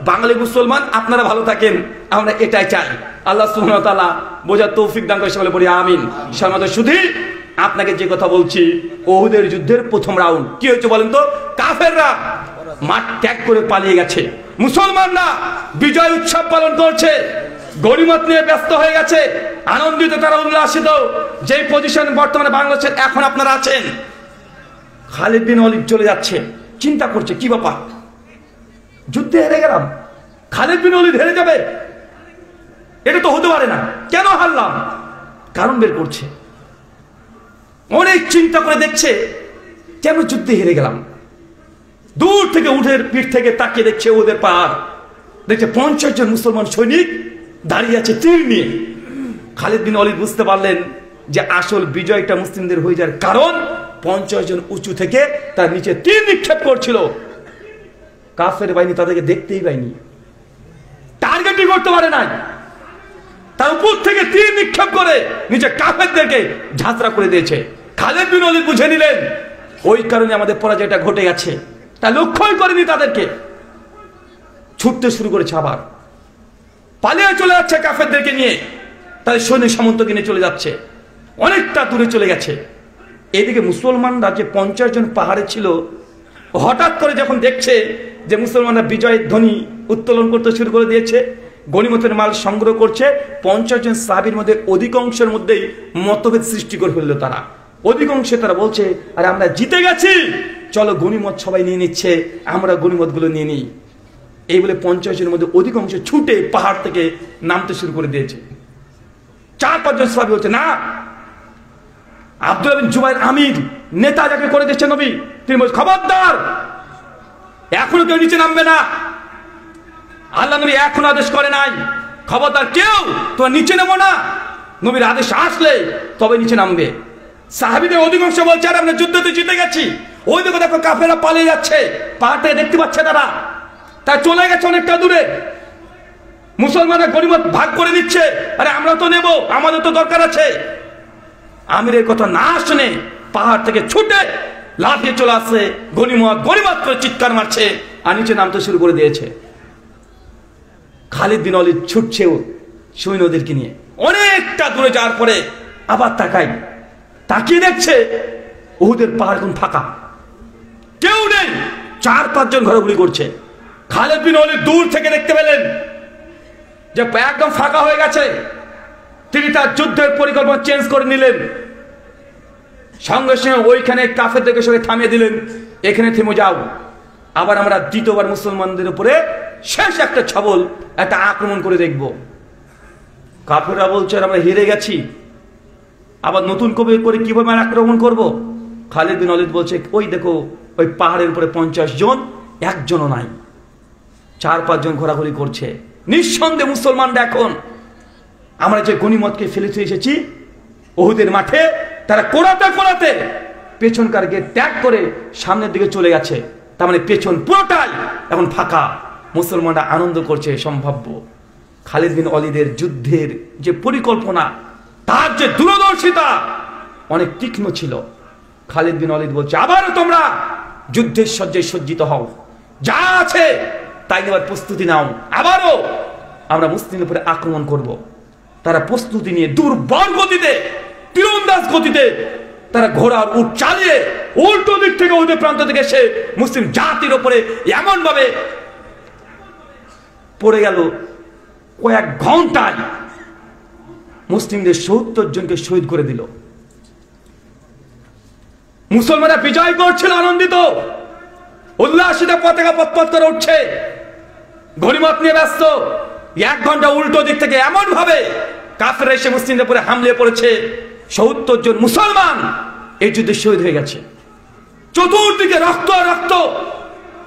বাঙালি মুসলমান আপনারা ভালো থাকেন, আমরা এটাই চাই। আল্লাহ সুবহানাহু ওয়া তাআলা বোঝার তৌফিক দান করে, সকলে বলি আমিন। সম্মানিত সুধী, আপনাকে যে কথা বলছি, উহুদের যুদ্ধের প্রথম রাউন্ড কি হয়েছে বলেন তো? কাফেররা মাঠ ত্যাগ করে পালিয়ে গেছে, মুসলমানরা বিজয় উৎসব পালন করছে, গনিমত নিয়ে ব্যস্ত হয়ে গেছে, আনন্দিত, তারা উল্লাসিত। যে পজিশন বর্তমানে বাংলাদেশের এখন আপনারা আছেন, খালিদ বিন ওয়ালিদ চলে যাচ্ছে, চিন্তা করছে কি ব্যাপার, যুদ্ধে হেরে গেলাম, খালিদ বিন ওয়ালিদ হেরে যাবে, এটা তো হতে পারে না, কেন হারলাম? কারণ বের করছে, অনেক চিন্তা করে দেখছে কেন যুদ্ধে হেরে গেলাম। দূর থেকে উঠের পিঠ থেকে তাকিয়ে দেখছে ওদের পাহাড়, দেখছে 50 জন মুসলমান সৈনিক দাঁড়িয়ে আছে তীর নিয়ে। খালিদ বিন ওয়ালিদ বুঝতে পারলেন যে আসল বিজয়টা মুসলিমদের হয়ে যাওয়ার কারণ 50 জন উঁচু থেকে তার নিচে তীর নিক্ষেপ করছিল। কাফের বাহিনী তাদেরকে দেখতেই পায়নি, টার্গেটই করতে পারে নাই, তার উপর থেকে তীর নিক্ষেপ করে নিচে কাফেরদেরকে ঝাঁঝরা করে দিয়েছে। খালিদ বিন ওয়ালিদ বুঝে নিলেন ওই কারণে আমাদের পরাজয়টা ঘটে গেছে, তা লক্ষ্যই করেনি তাদেরকে। ছুটতে শুরু করেছে, আবার পালিয়ে চলে যাচ্ছে কাফেরদেরকে নিয়ে, তাদের সৈন্য সামন্তকে নিয়ে চলে যাচ্ছে, অনেকটা দূরে চলে গেছে। এদিকে মুসলমানরা যে 50 জন পাহাড়ে ছিল, হঠাৎ করে যখন দেখছে যে মুসলমানরা বিজয়ের ধ্বনি উত্তোলন করতে শুরু করে দিয়েছে, গনিমতের মাল সংগ্রহ করছে, 50 জন সাহাবীর মধ্যে অধিকাংশের মধ্যেই মতভেদ সৃষ্টি করে ফেললো তারা। অধিকাংশে তারা বলছে আরে আমরা জিতে গেছি, চলো গনিমত সবাই নিয়ে নিচ্ছে, আমরা গনিমত গুলো নিয়ে নিই। এই বলে 50 জনের মধ্যে অধিকাংশ ছুটে পাহাড় থেকে নামতে শুরু করে দিয়েছে। 4-5 জন সাহাবী বলছে না, আব্দুল্লাহ বিন জুবাইর আমির নেতা যাকে করে দিচ্ছে নবী, তিনি বলছে খবরদার, এখনো কেউ নিচে নামবে না, আল্লাহ নবী এখন আদেশ করে নাই, খবরদার কেউ তোমার নিচে নেবো না, নবীর আদেশ আসলে তবে নিচে নামবে। সাহাবীদের অধিকাংশ বলছে আর আমরা যুদ্ধতে জিতে গেছি, ওই দেখো দেখো কাফেররা পালিয়ে যাচ্ছে, পাহাড়ে দেখতে পাচ্ছে তারা, তাই চলে গেছে অনেকটা দূরে, মুসলমানরা গনিমত ভাগ করে দিচ্ছে, আরে আমরা তো নেব, আমাদের তো দরকার আছে। আমিরের কথা না শুনে পাহাড় থেকে ছুটে লাফিয়ে চলে আসছে, গনিমত গনিমত করে চিৎকার মারছে আর নিচে নামতে শুরু করে দিয়েছে। খালিদ বিন ওয়ালিদ ছুটছে সৈন্যদেরকে নিয়ে, অনেকটা দূরে যাওয়ার পরে আবার তাকিয়ে দেখছে উহুদের পাহাড় এখন ফাঁকা, কেউ নেই, 4-5 জন ঘোরাঘুরি করছে। খালিদ বিন ওয়ালিদ দূর থেকে দেখতে পেলেন যে একদম ফাঁকা হয়ে গেছে, তিনি তার যুদ্ধের পরিকল্পনা চেঞ্জ করে নিলেন। সঙ্গে সঙ্গে ওইখানে কাফেরদেরকে সঙ্গে থামিয়ে দিলেন, এখানে থেমে যাও, আবার আমরা দ্বিতীয়বার মুসলমানদের উপরে শেষ একটা ছবল, একটা আক্রমণ করে দেখব। কাফেররা বলছে আমরা হেরে গেছি, আবার নতুন করে কিভাবে আক্রমণ করব? খালিদ বিন ওয়ালিদ বলছে ওই দেখো ওই পাহাড়ের উপরে 50 জন, একজনও নাই, 4-5 জন ঘোরাঘুরি করছে। নিঃসন্দেহে মুসলমানরা এখন আমরা যে গনিমতকে ফেলে এসেছি উহুদের মাঠে, তারা কোড়াতে পেছনকার গেট ত্যাগ করে সামনের দিকে চলে গেছে, তার মানে পেছন পুরোটাই এখন ফাঁকা, মুসলমানরা আনন্দ করছে সম্ভাব্য। খালিদ বিন ওয়ালিদের যুদ্ধের যে পরিকল্পনা, তার যে দূরদর্শিতা অনেক তীক্ষ্ণ ছিল। খালিদ বিন ওয়ালিদ বলছে আবারও তোমরা যুদ্ধের সজ্জায় সজ্জিত হও, যা আছে তাই নেবার প্রস্তুতি নাও, আবারও আমরা মুসলিমদের উপরে আক্রমণ করব। তারা প্রস্তুতি নিয়ে দুর্বল গতিতে, তীরন্দাজ গতিতে তারা ঘোড়ার উট চালিয়ে উল্টো দিক থেকে ওদের প্রান্ত থেকে এসে মুসলিম জাতির উপরে এমন ভাবে পড়ে গেল, কয়েক ঘন্টায় মুসলিমদের 70 জনকে শহীদ করে দিল। মুসলমানরা বিজয় করছিল, আনন্দিত, উল্লাসিত, পতাকা পতপত করে উঠছে, গনিমত নিয়ে ব্যস্ত। 1 ঘন্টা উল্টো দিক থেকে এমন ভাবে কাফেররা এসে মুসলিমদের উপরে হামলে পড়েছে, 70 জন মুসলমান এই যুদ্ধে শহীদ হয়ে গেছে। চতুর্দিকে রক্ত রক্ত,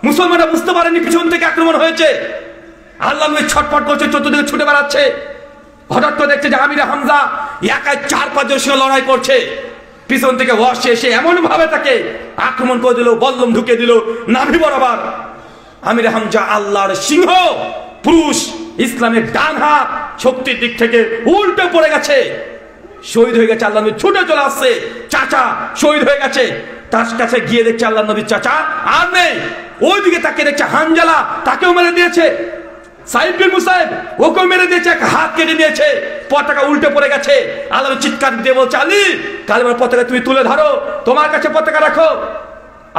মুসলমানরা বুঝতে পারেনি পিছন থেকে আক্রমণ হয়েছে। আল্লাহ নবী ছটফট করছে, চতুর্দিকে ছুটে বেড়াচ্ছে। হঠাৎ করে দেখছে যে আমির হামজা একাই 4-5 জনের সঙ্গে লড়াই করছে। পিছন থেকে ওয়াসে এসে এমন ভাবে তাকে আক্রমণ করে দিল, বল্লম ঢুকে দিল নাভি বরাবর। আমির হামজা আল্লাহর সিংহ পুরুষ, ইসলামের ডান হাত, শক্তির দিক থেকে উল্টে পড়ে গেছে, শহীদ হয়ে গেছে। আল্লাহ নবী ছুটে চলে আসছে, চাচা শহীদ হয়ে গেছে। তার কাছে গিয়ে দেখছে আল্লাহ নবীর চাচা আর নেই। ওইদিকে তাকে দেখছে হানজালা, তাকেও মেরে দিয়েছে। সাইদ বিন মুসাইব ওকেও মেরে দিয়েছে, এক হাত কেটে দিয়েছে, পতাকা উল্টে পড়ে গেছে। আল্লাহ চিৎকার দিয়ে বলছে, আলী কালেমার পতাকা তুমি তুলে ধরো, তোমার কাছে পতাকা রাখো।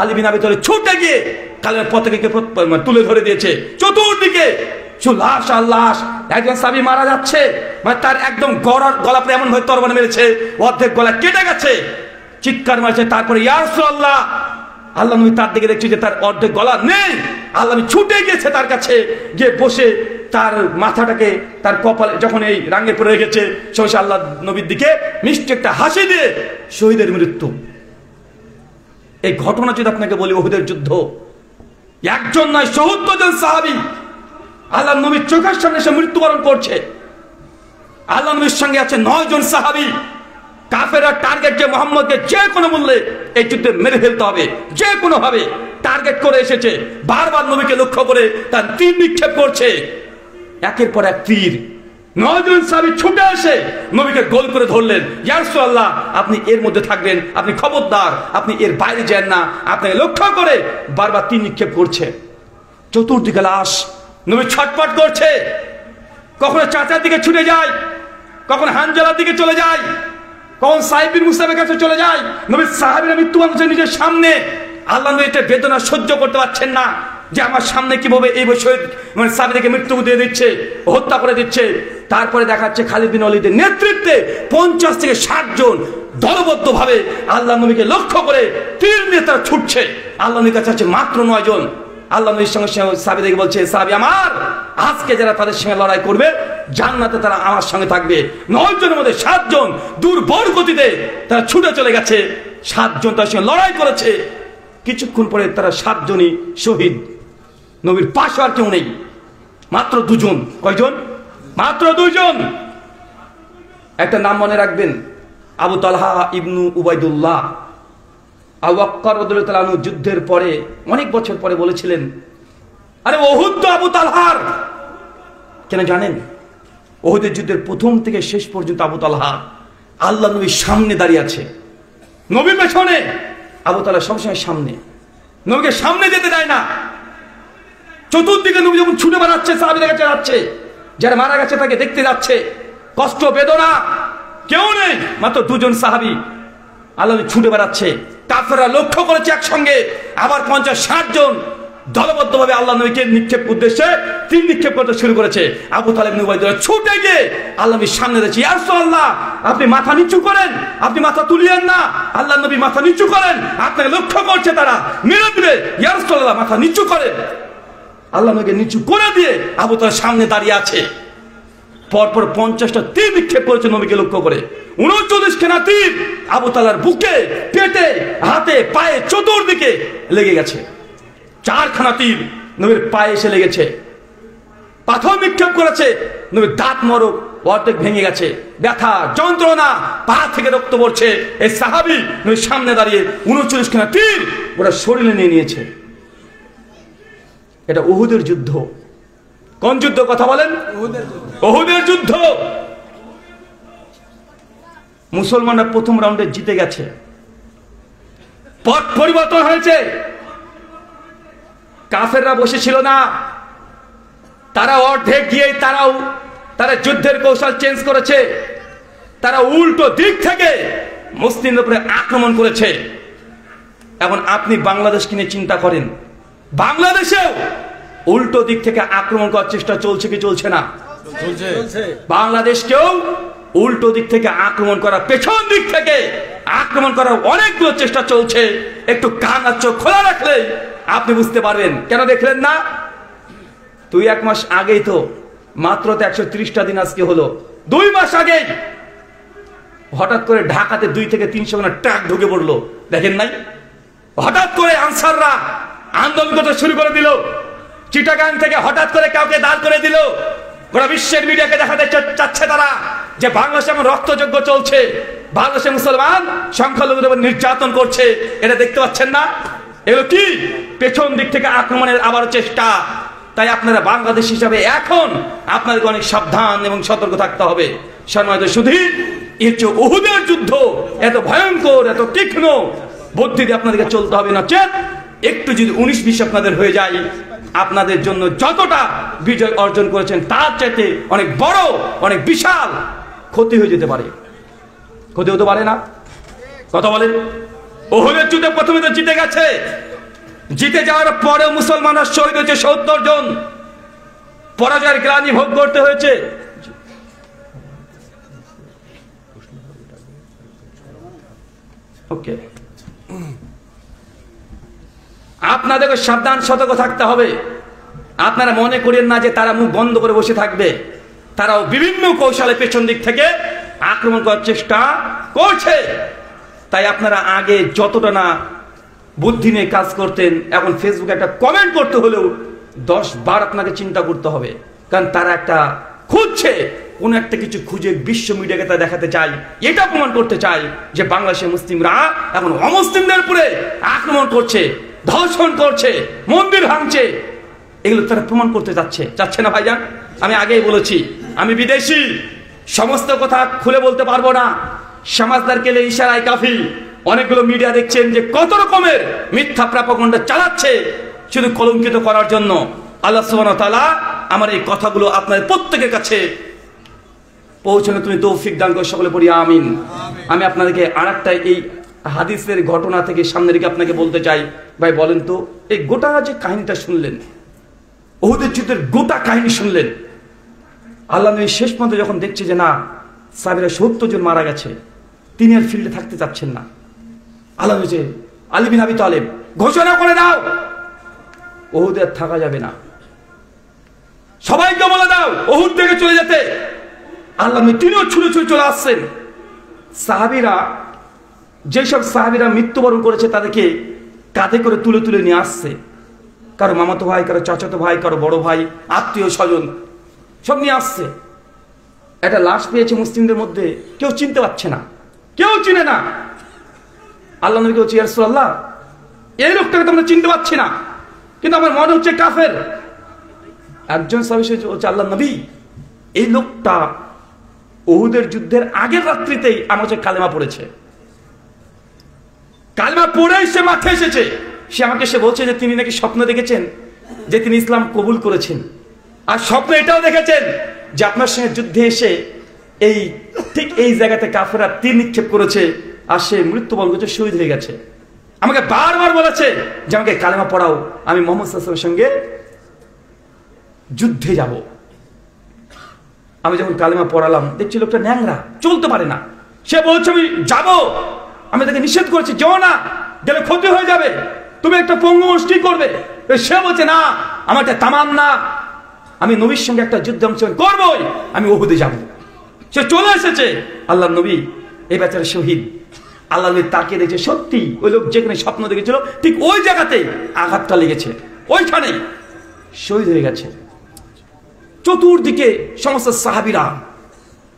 আলী বিন আবি তালিব ছুটে গিয়ে কালেমার পতাকাকে তুলে ধরে দিয়েছে। চতুর্দিকে লাশ আর লাশ, একজন সাহাবী মারা যাচ্ছে, মানে তার একদম গলা পরে এমন ভাবে তরবারি মেরেছে অর্ধেক গলা কেটে গেছে, চিৎকার মারছে। তারপরে ইয়া রাসূলুল্লাহ, আল্লাহ নবী তার দিকে দেখছে যে তার অর্ধেক গলা নেই। আল্লাহ নবী ছুটে গিয়েছে তার কাছে, গিয়ে বসে তার মাথাটাকে তার কপালে যখন এই রাঙ্গে পড়ে রেখেছে, সঙ্গে আল্লাহ নবীর দিকে মিষ্টি একটা হাসি দিয়ে শহীদের মৃত্যু। এই ঘটনা যদি আপনাকে বলি, উহুদের যুদ্ধ, একজন নয় ৭০ জন সাহাবী আল্লাহ নবীর চোখের সামনে এসে মৃত্যুবরণ করছে। আল্লাহ নবীর সঙ্গে আছে 9 জন সাহাবী। কাফেররা টার্গেট যে মুহাম্মদকে যে কোনো মূল্যে এই যুদ্ধে মেরে ফেলতে হবে, যে কোনো ভাবে টার্গেট করে এসেছে। বারবার নবীকে লক্ষ্য করে তার তীর নিক্ষেপ করছে, একের পর এক তীর। 9 জন সাহাবী ছুটে এসে নবীকে গোল করে ধরলেন, ইয়া রাসূলুল্লাহ আপনি এর মধ্যে থাকবেন, আপনি খবরদার, আপনি এর বাইরে যান না। আপনাকে লক্ষ্য করে বারবার তীর নিক্ষেপ করছে। চতুর্দিকে লাশ, নবী ছটফট করছে। কখনো চাচার দিকে ছুটে যায়, কখনো হানজালার দিকে চলে যায়, কখন সাইদ বিন মুসাইবের কাছে চলে যায়। নবীর সাহাবীরা মৃত্যুবরণ করছে নিজের সামনে। আল্লাহ নবী এটা বেদনা সহ্য করতে পারছেন না যে আমার সামনে কিভাবে এই শহীদ মানে সাহাবীদেরকে মৃত্যু দিয়ে দিচ্ছে, হত্যা করে দিচ্ছে। তারপরে দেখাচ্ছে খালিদ বিন ওয়ালিদের নেতৃত্বে 50 থেকে 60 জন দলবদ্ধভাবে আল্লাহ নবীকে লক্ষ্য করে তীর নিয়ে তারা ছুটছে। আল্লাহ নবীর কাছে আছে মাত্র 9 জন। আল্লাহ নবীর সঙ্গে সাহাবীদেরকে বলছে, সাহাবী আমার, আজকে যারা তাদের সঙ্গে লড়াই করবে জান্নাতে তারা আমার সঙ্গে থাকবে। 9 জনের মধ্যে 7 জন দুর্বল গতিতে তারা ছুটে চলে গেছে, 7 জন তার সঙ্গে লড়াই করেছে। কিছুক্ষণ পরে তারা 7 জনই শহীদ। নবীর পাশে আর কেউ নেই, মাত্র 2 জন। কয়জন? মাত্র 2 জন। একটা নাম মনে রাখবেন, আবু তালহা ইবনু উবাইদুল্লাহ। আবু বকর রাদিয়াল্লাহু তাআলা আনহু যুদ্ধের পরে অনেক বছর পরে বলেছিলেন, আরে উহুদ তো আবু তালহার। কেন জানেন? উহুদের যুদ্ধের প্রথম থেকে শেষ পর্যন্ত আবু তালহা আল্লাহ নবীর সামনে দাঁড়িয়ে আছে, নবীর পেছনে। আবু তালহা সবসময় সামনে, নবীকে সামনে যেতে দেয় না। চতুর্দিকে নবী যখন ছুটে বেড়াচ্ছে, সাহাবীদের কাছে যাচ্ছে, যারা মারা গেছে তাকে দেখতে যাচ্ছে, কষ্ট বেদনা কেউ নেই, মাত্র 2 জন সাহাবী। আল্লাহ ছুটে বেড়াচ্ছে, কাফেররা লক্ষ্য করেছে একসঙ্গে, আবার 50-60 জন দলবদ্ধভাবে আল্লাহ নবীকে নিক্ষেপ উদ্দেশ্যে তীর নিক্ষেপ করতে শুরু করেছে। আবু তালেব ইবনে উবাইদুল্লাহ ছুটে গিয়ে আল্লাহ নবীর সামনে দিয়েছে, ইয়া রাসূলুল্লাহ আপনি মাথা নিচু করেন, আপনি মাথা তুলিয়েন না। আল্লাহ নবী মাথা নিচু করেন, আপনাকে লক্ষ্য করছে, তারা মেরে দিবে। ইয়া রাসূলুল্লাহ মাথা নিচু করেন। আল্লাহ নবীকে নিচু করে দিয়ে আবু তালেব সামনে দাঁড়িয়ে আছে। পরপর 50টা তীর নিক্ষেপ করেছে নবীকে লক্ষ্য করে। 39 খানা তীর আবু তালহার বুকে, পেটে, হাতে, পায়ে, চতুর্দিকে লেগে গেছে। 4 খানা তীর নবীর পায়ে এসে লেগেছে। পাথর নিক্ষেপ করেছে, নবীর দাঁত মরক অর্ধেক ভেঙে গেছে, ব্যথা যন্ত্রণা, পা থেকে রক্ত পড়ছে। এই সাহাবী নবীর সামনে দাঁড়িয়ে 39 খানা তীর ওরা শরীরে নিয়ে নিয়েছে। এটা উহুদের যুদ্ধ। কোন যুদ্ধ কথা বলেন? উহুদের যুদ্ধ। মুসলমানরা প্রথম রাউন্ডে জিতে গেছে, পথ পরিবর্তন হয়েছে। কাফেররা বসেছিল না, তারা অর্ধেক গিয়ে তারা যুদ্ধের কৌশল চেঞ্জ করেছে। তারা উল্টো দিক থেকে মুসলিমদের উপরে আক্রমণ করেছে। এখন আপনি বাংলাদেশকে নিয়ে চিন্তা করেন, বাংলাদেশেও উল্টো দিক থেকে আক্রমণ করার চেষ্টা চলছে কি চলছে না? চলছে। বাংলাদেশকেও উল্টো দিক থেকে আক্রমণ করা, পেছন দিক থেকে আক্রমণ করার অনেকগুলো চেষ্টা চলছে। একটু কান আর চোখ খোলা রাখলে আপনি বুঝতে পারবেন। কেন দেখলেন না? 1 মাস আগেই তো, মাত্র তো 130টা দিন আজকে হলো, 2 মাস আগে হঠাৎ করে ঢাকাতে 2 থেকে 300 খানা ট্রাক ঢুকে পড়লো, দেখেন নাই? হঠাৎ করে আনসাররা আন্দোলন করতে শুরু করে দিল। চিটাগাং থেকে হঠাৎ করে কাউকে দাঁড় করে দিল, গোটা বিশ্বের মিডিয়াকে দেখাতে চাচ্ছে তারা যে বাংলাদেশে এমন রক্তযজ্ঞ চলছে, বাংলাদেশে মুসলমান সংখ্যালঘুদের উপর নির্যাতন করছে। এটা দেখতে পাচ্ছেন না? এগুলো কি? পেছন দিক থেকে আক্রমণের আবার চেষ্টা। তাই আপনারা বাংলাদেশ হিসাবে এখন আপনাদেরকে অনেক সাবধান এবং সতর্ক থাকতে হবে। সম্মানিত সুধী, এর চেয়ে উহুদের যুদ্ধ এত ভয়ঙ্কর, এত তীক্ষ্ণ বুদ্ধি দিয়ে আপনাদেরকে চলতে হবে, না চেত একটু যদি 19-20 আপনাদের হয়ে যায়, আপনাদের জন্য যতটা বিজয় অর্জন করেছেন তার চাইতে অনেক বড়, অনেক বিশাল ক্ষতি হয়ে যেতে পারে। ক্ষতি হতে পারে না? কথা বলেন। উহুদের যুদ্ধে প্রথমে তো জিতে গেছে, জিতে যাওয়ার পরে মুসলমানরা শহীদ হয়েছে 70 জন, পরাজয়ের গ্লানি ভোগ করতে হয়েছে। ওকে, আপনাদেরকে সাবধান সতর্ক থাকতে হবে। আপনারা মনে করেন না যে তারা মুখ বন্ধ করে বসে থাকবে, তারাও বিভিন্ন কৌশলে পেছন দিক থেকে আক্রমণ করার চেষ্টা করছে। তাই আপনারা আগে যতটা না বুদ্ধি নিয়ে কাজ করতেন, এখন ফেসবুকে একটা কমেন্ট করতে হলেও 10 বার আপনাকে চিন্তা করতে হবে। কারণ তারা একটা খুঁজছে, কোন একটা কিছু খুঁজে বিশ্ব মিডিয়াকে তা দেখাতে চাই, এটা প্রমাণ করতে চাই যে বাংলাদেশের মুসলিমরা এখন অমুসলিমদের উপরে আক্রমণ করছে, ধর্ষণ করছে, মন্দির ভাঙছে। এগুলো তারা প্রমাণ করতে চাচ্ছে না ভাইজান। আমি আগেই বলেছি, আমি বিদেশি, সমস্ত কথা খুলে বলতে পারবো না। সমাজদার কেলে ইশারায় কাফি। অনেকগুলো মিডিয়া দেখছেন যে কত রকমের মিথ্যা প্রপাগান্ডা চালাচ্ছে শুধু কলঙ্কিত করার জন্য। আল্লাহ সুবহানাহু ওয়া তাআলা আমার এই কথাগুলো আপনাদের প্রত্যেকের কাছে পৌঁছানো তুমি তৌফিক দান করে সকলে পড়ি আমিন। আমি আপনাদেরকে আরেকটা এই হাদিসের ঘটনা থেকে সামনে রেখে আপনাকে বলতে চাই। ভাই বলেন তো, এই গোটা যে কাহিনীটা শুনলেন, উহুদের যুদ্ধের গোটা কাহিনী শুনলেন, আল্লাহ নবী শেষ পর্যন্ত যখন দেখছে যে না সাহাবীরা 70 জন মারা গেছে, তিনি আর ফিল্ডে থাকতে চাচ্ছেন না। আল্লাহ নবী আলী বিন আবি তালেব ঘোষণা করে দাও, উহুদে আর থাকা যাবে না, সবাইকে বলে দাও উহুদ থেকে চলে যেতে। আল্লাহ নবী তিনিও ছুটে ছুটে চলে আসছেন। সাহাবীরা, যেসব সাহাবীরা মৃত্যুবরণ করেছে তাদেরকে কাঁধে করে তুলে তুলে নিয়ে আসছে, কারো মামাতো ভাই, কারো চাচাতো ভাই, কারো বড় ভাই, আত্মীয় স্বজন সব নিয়ে আসছে। একটা লাশ পেয়েছে মুসলিমদের মধ্যে, কেউ চিনতে পারছে না, কেউ চিনে না। আল্লাহ নবীকে বলছে, ইয়া রাসূলুল্লাহ, এই লোকটাকে তো আমরা চিনতে পারছি না, কিন্তু আমার মনে হচ্ছে কাফের। একজন সাহাবী বলছে, আল্লাহ নবী, এই লোকটা উহুদের যুদ্ধের আগের রাত্রিতেই আমার কাছে কালেমা পড়েছে, কালেমা পড়েই সে মাঠে এসেছে। সে আমাকে বলছে যে তিনি নাকি স্বপ্ন দেখেছেন যে তিনি ইসলাম কবুল করেছেন, আর স্বপ্ন এটাও দেখেছেন যে আপনার সঙ্গে যুদ্ধে এসে ঠিক এই জায়গাতে কাফেররা তীর নিক্ষেপ করেছে, আর সে মৃত্যুবরণ করেছে, শহীদ হয়ে গেছে। আমাকে বারবার বলেছে যে আমাকে কালেমা পড়াও, আমি মুহাম্মদ সাল্লাল্লাহু আলাইহি ওয়াসাল্লামের সঙ্গে যুদ্ধে যাব। আমি যখন কালেমা পড়ালাম, দেখছি লোকটা ন্যাংরা, চলতে পারে না। সে বলছে আমি যাব, আমি তাকে নিষেধ করেছি, যাও না, গেলে ক্ষতি হয়ে যাবে, তুমি একটা পঙ্গু মুষ্টি করবে। সে বলছে না, আমার একটা তামান্না, আমি নবীর সঙ্গে একটা যুদ্ধ করবই, আমি উহুদে যাব। সে চলে এসেছে। আল্লাহ নবী এই বেচারা শহীদ। আল্লাহ নবী তাকিয়ে দেখছে, সত্যি ওই লোক যেখানে স্বপ্ন দেখেছিল ঠিক ওই জায়গাতে আঘাতটা লেগেছে, ওইখানেই শহীদ হয়ে গেছে। চতুর্দিকে সমস্ত সাহাবীরা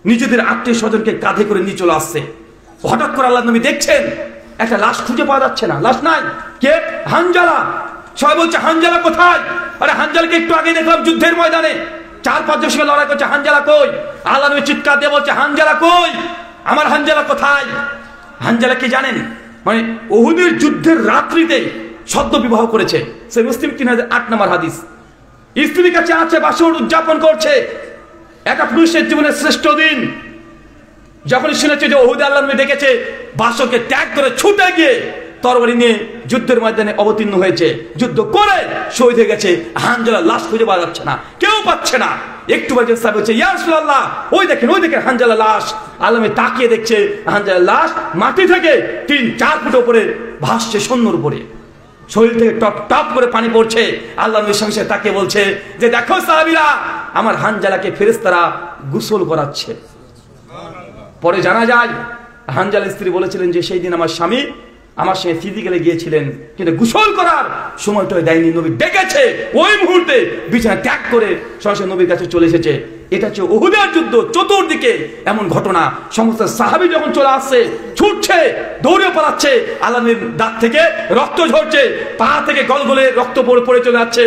নিজেদের আত্মীয় স্বজনকে কাঁধে করে নিয়ে চলে আসছে। হঠাৎ করে আল্লাহ নবী দেখছেন একটা লাশ খুঁজে পাওয়া যাচ্ছে না, লাশ নাই। কে? হানজালা। সবাই বলছে হানজালা কোথায়? আরে হানজালাকে একটু আগে দেখলাম যুদ্ধের ময়দানে 4-5 জনের সঙ্গে লড়াই করছে, হানজালা কই? আল্লাহ নবী চিৎকার দিয়ে বলছে, হানজালা কই? আমার হানজালা কোথায়? হানজালা কি জানেন? মানে উহুদের যুদ্ধের রাত্রিতে সদ্য বিবাহ করেছে। সে মুসলিম 3008 নম্বর হাদিস। স্ত্রীর কাছে আছে, বাসর উদযাপন করছে। একটা পুরুষের জীবনের শ্রেষ্ঠ দিন। যখন শুনেছে যে উহুদে আল্লাহ নবী ডেকেছে, বাসরকে ত্যাগ করে ছুটে গিয়ে তরবারি নিয়ে যুদ্ধের ময়দানে অবতীর্ণ হয়েছে, যুদ্ধ করে শহীদ হয়ে গেছে। হানজালার লাশ খুঁজে পাওয়া যাচ্ছে না, কেউ পাচ্ছে না। একটু বাজে সাহেব বলছে, ইয়া রাসূলুল্লাহ, ওই দেখেন হানজালার লাশ। আল্লাহ নবী তাকিয়ে দেখছে হানজালার লাশ মাটি থেকে 3-4 ফুট উপরে ভাসছে, শূন্যর উপরে, শরীর থেকে টপ টপ করে পানি পড়ছে। আল্লাহ নবী সঙ্গে তাকিয়ে বলছে যে দেখো সাহাবীরা, আমার হানজালাকে ফেরেশতারা গোসল করাচ্ছে। পরে জানা যায় হানজালার স্ত্রী বলেছিলেন যে সেই দিন আমার স্বামী আমার সঙ্গে ফিজিক্যালে গিয়েছিলেন, কিন্তু গোসল করার সময়টা দেয়নি। নবী ডেকেছে, ওই মুহূর্তে বিছানা ত্যাগ করে সরাসরি নবীর কাছে চলে এসেছে। এটা হচ্ছে উহুদের যুদ্ধ। চতুর্দিকে এমন ঘটনা, সমস্ত সাহাবী যখন চলে আসছে, ছুটছে, দৌড়ে পালাচ্ছে, আল্লাহ নবীর দাঁত থেকে রক্ত ঝরছে, পা থেকে গলগলে রক্ত পড়ে চলে যাচ্ছে।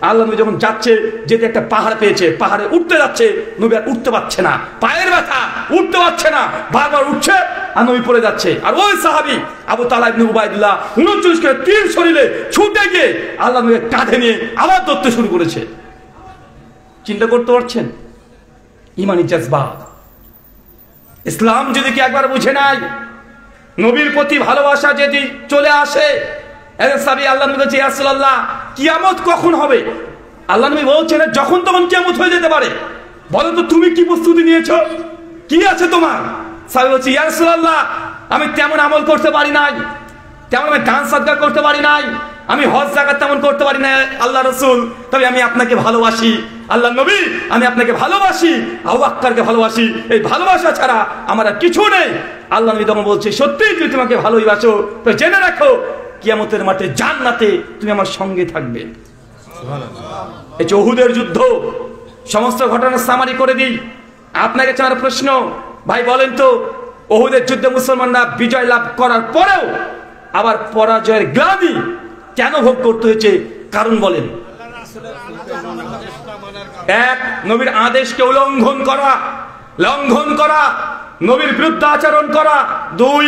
আল্লাহ নবী যখন যাচ্ছে, যেতে একটা পাহাড় পেয়েছে, পাহাড়ে উঠতে যাচ্ছে, নবী আর উঠতে পারছে না, পায়ের ব্যথা, উঠতে পারছে না, বারবার উঠছে আর নবী পড়ে যাচ্ছে। আর ওই সাহাবী আবু তালহা ইবনে উবাইদুল্লাহ 39 করে তীর শরীরে ছুটে গিয়ে আল্লাহ নবীর কাঁধে নিয়ে আবার দৌড়তে শুরু করেছে। চিন্তা করতে পারছেন ইমানি জজবা। ইসলাম যদি কি একবার বুঝে নাই, নবীর প্রতি ভালোবাসা যদি চলে আসে, আল্লাহ নবী বলছে, ইয়া রাসূলুল্লাহ, কিয়ামত কখন হবে? আল্লাহ নবী বলছেন, যখন তখন কিয়ামত হয়ে যেতে পারে। বলো তো তুমি কি প্রস্তুতি নিয়েছো, কি আছে তোমার? সাহাবী বলছে, ইয়া রাসূলুল্লাহ, আমি তেমন আমল করতে পারি নাই, তেমন আমি দান সাদকা করতে পারি নাই, আমি হজ যাকাত তেমন করতে পারি না আল্লাহ রাসূল, তবে আমি আপনাকে ভালোবাসি। আল্লাহ নবী, আমি আপনাকে ভালোবাসি, আবু বকরকে ভালোবাসি, এই ভালোবাসা ছাড়া আমার আর কিছু নেই। আল্লাহ নবী তখন বলছে, সত্যি তুমি তোমাকে ভালোবাসো তো জেনে রাখো, কিয়ামতের মাঠে জান্নাতে তুমি আমার সঙ্গে থাকবে। এই যে উহুদের যুদ্ধ, সমস্ত ঘটনা সামারি করে দিই। আপনাকে আমার প্রশ্ন, ভাই বলেন তো, উহুদের যুদ্ধে মুসলমানরা বিজয় লাভ করার পরেও আবার পরাজয়ের গ্লানি কেন ভোগ করতে হয়েছে? কারণ বলেন। এক, নবীর আদেশকে লঙ্ঘন করা, নবীর বিরুদ্ধে আচরণ করা। দুই,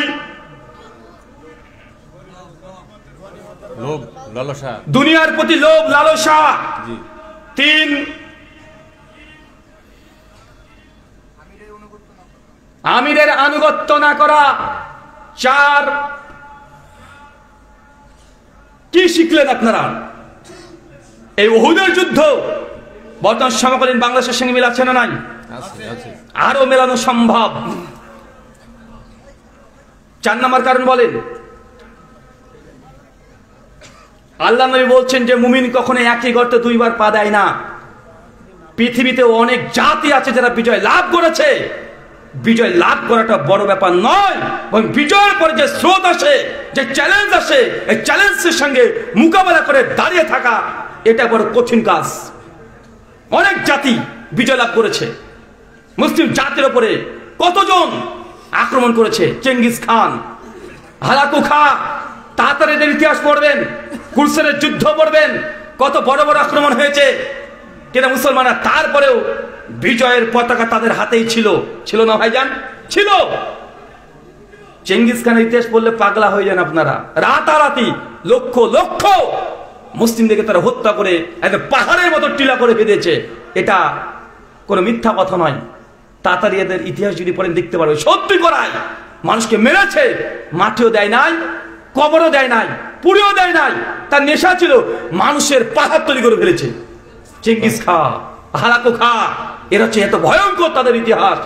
লোভ লালসা, দুনিয়ার প্রতি লোভ লালসা। তিন, আমিরের আনুগত্য না করা। চার, কি শিখলেন আপনারা? এই উহুদের যুদ্ধ বর্তমান সমকালীন বাংলাদেশের সঙ্গে মিল আছে না নাই? আরো মেলানো সম্ভব। 4 নম্বর কারণ বলেন। আল্লাহ নবী বলছেন যে মুমিন কখনো একই গর্তে 2 বার পা দেয় না। পৃথিবীতে অনেক জাতি আছে যারা বিজয় লাভ করেছে। বিজয় লাভ করাটা বড় ব্যাপার নয়, এবং বিজয়ের পরে যে স্রোত আসে, যে চ্যালেঞ্জ আসে, এই চ্যালেঞ্জের সঙ্গে মোকাবেলা করে দাঁড়িয়ে থাকা, এটা বড় কঠিন কাজ। অনেক জাতি বিজয় লাভ করেছে। মুসলিম জাতির উপরে কতজন আক্রমণ করেছে? চেঙ্গিস খান, হালাকু খা, তাতারীদের ইতিহাস পড়বেন, কুরসেনের যুদ্ধ পড়বেন, কত বড় বড় আক্রমণ হয়েছে। কিন্তু মুসলমানরা তারপরেও বিজয়ের পতাকা তাদের হাতেই ছিল না ভাইজান? ছিল। চেঙ্গিস খানের ইতিহাস বললে পাগলা হয়ে যান আপনারা। রাতারাতি লক্ষ লক্ষ মুসলিমদেরকে তারা হত্যা করে একদম পাহাড়ের মতো টিলা করে বেঁধেছে। এটা কোনো মিথ্যা কথা নয়। তাতারীদের ইতিহাস যদি পড়েন দেখতে পারবে, সত্যি করায় মানুষকে মেরেছে, মাটিও দেয় নাই, কবরও দেয় নাই, পুড়েও দেয় নাই। তার নেশা ছিল মানুষের পাহাড় তৈরি করে ফেলেছে। চেঙ্গিস খা, হালাকু খা, এরা হচ্ছে এত ভয়ঙ্কর তাদের ইতিহাস।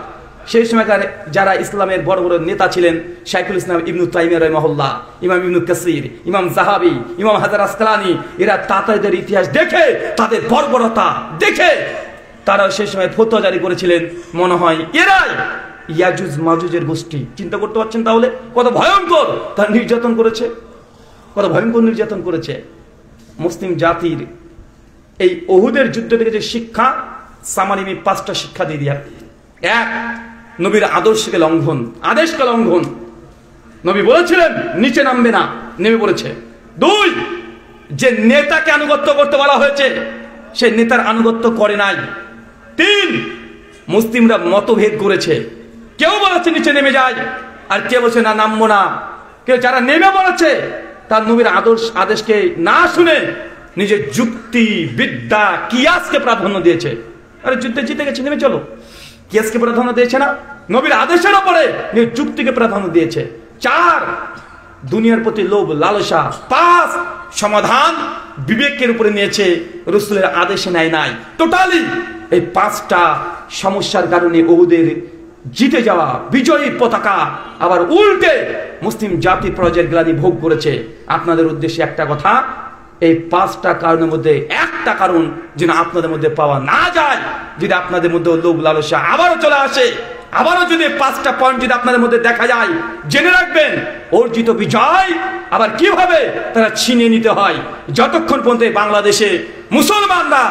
সেই সময়কার যারা ইসলামের বড় বড় নেতা ছিলেন, শাইখুল ইসলাম ইবনু তাইমিয়া রাহিমাহুল্লাহ, ইমাম ইবনু কাসির, ইমাম যাহাবি, ইমাম হাজার আসকালানি, এরা তাতারীদের ইতিহাস দেখে, তাদের বর্বরতা দেখে তারা সেই সময় ফতোয়া জারি করেছিলেন, মনে হয় এরাই ইয়াজুজ মাজুজের গোষ্ঠী। চিন্তা করতে পারছেন তাহলে কত ভয়ঙ্কর তার নির্যাতন করেছে, কত ভয়ঙ্কর নির্যাতন করেছে মুসলিম জাতির। এই উহুদের যুদ্ধ থেকে যে শিক্ষা, সামারি আমি 5টা শিক্ষা দিয়ে দিয়া। 1, নবীর আদর্শকে লঙ্ঘন, আদেশকে লঙ্ঘন। নবী বলেছিলেন নিচে নামবে না, নেমে পড়েছে। 2, যে নেতাকে আনুগত্য করতে বলা হয়েছে সে নেতার আনুগত্য করে নাই। 3, মুসলিমরা মতভেদ করেছে, কেউ বলেছে নিচে নেমে যায়, আর কেউ বলছে না নামবো না। কেউ যারা নেমে পড়েছে তার নবীর আদেশকে না শুনে নিজের যুক্তি, বিদ্যা, কিয়াসকে প্রাধান্য দিয়েছে। আরে যুদ্ধে জিতে গেছে, নেমে চলো। কিয়াসকে প্রাধান্য দিয়েছে না, নবীর আদেশের উপরে নিজের যুক্তিকে প্রাধান্য দিয়েছে। 4, দুনিয়ার প্রতি লোভ লালসা। 5, সমাধান বিবেকের উপরে নিয়েছে, রাসূলের আদেশে নেয় নাই। টোটালি এই 5টা সমস্যার কারণে উহুদের জিতে যাওয়া বিজয়ী পতাকা আবার উল্টে মুসলিম জাতি পরাজয়ের গ্লানি ভোগ করেছে। আপনাদের উদ্দেশ্যে একটা কথা, এই 5টা কারণের মধ্যে একটা কারণ যেন আপনাদের মধ্যে পাওয়া না যায়। যদি আপনাদের মধ্যে লোভ লালসা আবারও চলে আসে, আবারও যদি 5টা পয়েন্ট যদি আপনাদের মধ্যে দেখা যায়, জেনে রাখবেন অর্জিত বিজয় আবার কিভাবে তারা ছিনিয়ে নিতে হয়। যতক্ষণ পর্যন্ত বাংলাদেশে মুসলমানরা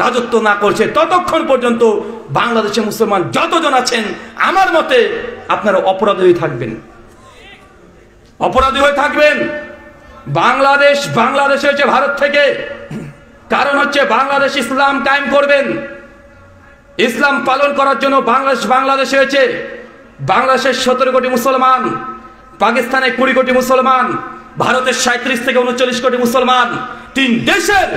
রাজত্ব না করছে ততক্ষণ পর্যন্ত বাংলাদেশে মুসলমান যতজন আছেন আমার মতে আপনারা অপরাধী হয়ে থাকবেন, অপরাধী হয়ে থাকবেন। বাংলাদেশ হচ্ছে ভারত থেকে, কারণ হচ্ছে বাংলাদেশ ইসলাম কায়েম করবেন, ইসলাম পালন করার জন্য বাংলাদেশ হয়েছে। বাংলাদেশের 17 কোটি মুসলমান, পাকিস্তানে 20 কোটি মুসলমান, ভারতের 37 থেকে 39 কোটি মুসলমান। 3 দেশের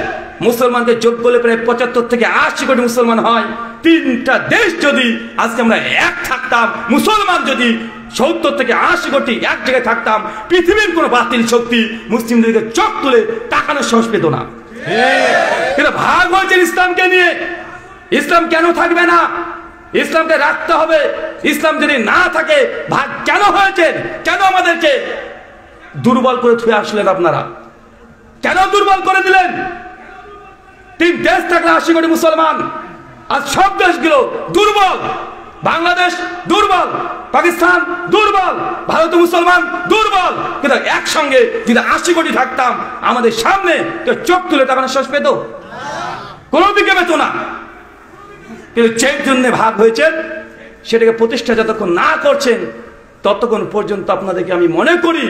মুসলমানকে যোগ করলে প্রায় 75 থেকে 80 কোটি মুসলমান হয়। 3টা দেশ যদি আজকে আমরা এক থাকতাম, মুসলমান যদি 70 থেকে 80 কোটি এক জায়গায় থাকতাম, পৃথিবীর কোন বাতিল শক্তি মুসলিমদেরকে চোখ তুলে তাকানোর সাহস পেত না। কিন্তু ভাগ হয়েছে ইসলামকে নিয়ে। ইসলাম কেন থাকবে না? ইসলামকে রাখতে হবে। ইসলাম যদি না থাকে ভাগ কেন হয়েছে? কেন আমাদেরকে দুর্বল করে থুয়ে আসলেন আপনারা? কেন দুর্বল করে দিলেন? 3 দেশ থাকলে 80 কোটি মুসলমান, আর সব দেশগুলো দুর্বল। বাংলাদেশ দুর্বল, পাকিস্তান দুর্বল, ভারত মুসলমান দুর্বল। কিন্তু একসঙ্গে যদি 80 কোটি থাকতাম আমাদের সামনে কেউ চোখ তুলে তাকানোর সাহস পেত? কোনো দিকে পেত না। কিন্তু যে জন্য ভাগ হয়েছে সেটাকে প্রতিষ্ঠা যতক্ষণ না করছেন ততক্ষণ পর্যন্ত আপনাদেরকে আমি মনে করি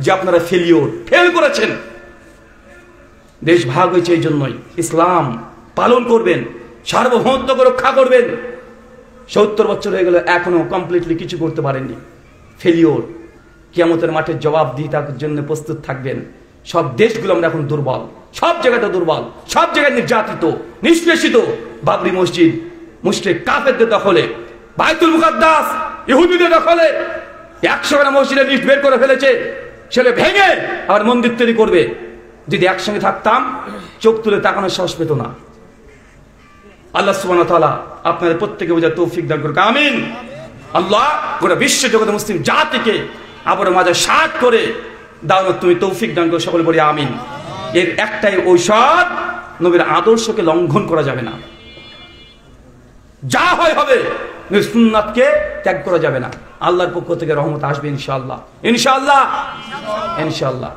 যে আপনারা ফেল করেছেন। দেশ ভাগ হয়েছে এই জন্যই। ইসলাম পালন করবেন, সার্বভৌমত্বকে রক্ষা করবেন। 70 বছর হয়ে গেল এখনো কমপ্লিটলি কিছু করতে পারেননি। ফেলিওর। কিয়ামতের মাঠে জবাব দিয়ে তার জন্য প্রস্তুত থাকবেন। সব দেশগুলো আমরা এখন দুর্বল, সব জায়গাটা দুর্বল, সব জায়গায় নির্যাতিত, নিষ্পেষিত। বাবরি মসজিদ মুশরিক কাফেরদের দখলে, বাইতুল মুকাদ্দাস ইহুদিদের দখলে। 100 মসজিদের লিস্ট বের করে ফেলেছে, সেটা ভেঙে আবার মন্দির তৈরি করবে। যদি একসঙ্গে থাকতাম চোখ তুলে তাকানোর সাহস পেত না। আল্লাহ সুবহানাহু ওয়া তাআলা আপনাদের প্রত্যেককে বোঝার তৌফিক দান করুক, আমিন। আল্লাহ গোটা বিশ্ব জগতের মুসলিম জাতিকে আবার মাঝে সাথ করে দাও, তুমি তৌফিক দান করো, সকলে বলি আমিন। এর একটাই ঔষধ, নবীর আদর্শকে লঙ্ঘন করা যাবে না। যা হয় হবে, সুন্নাতকে ত্যাগ করা যাবে না। আল্লাহর পক্ষ থেকে রহমত আসবে ইনশাআল্লাহ, ইনশাআল্লাহ, ইনশাআল্লাহ।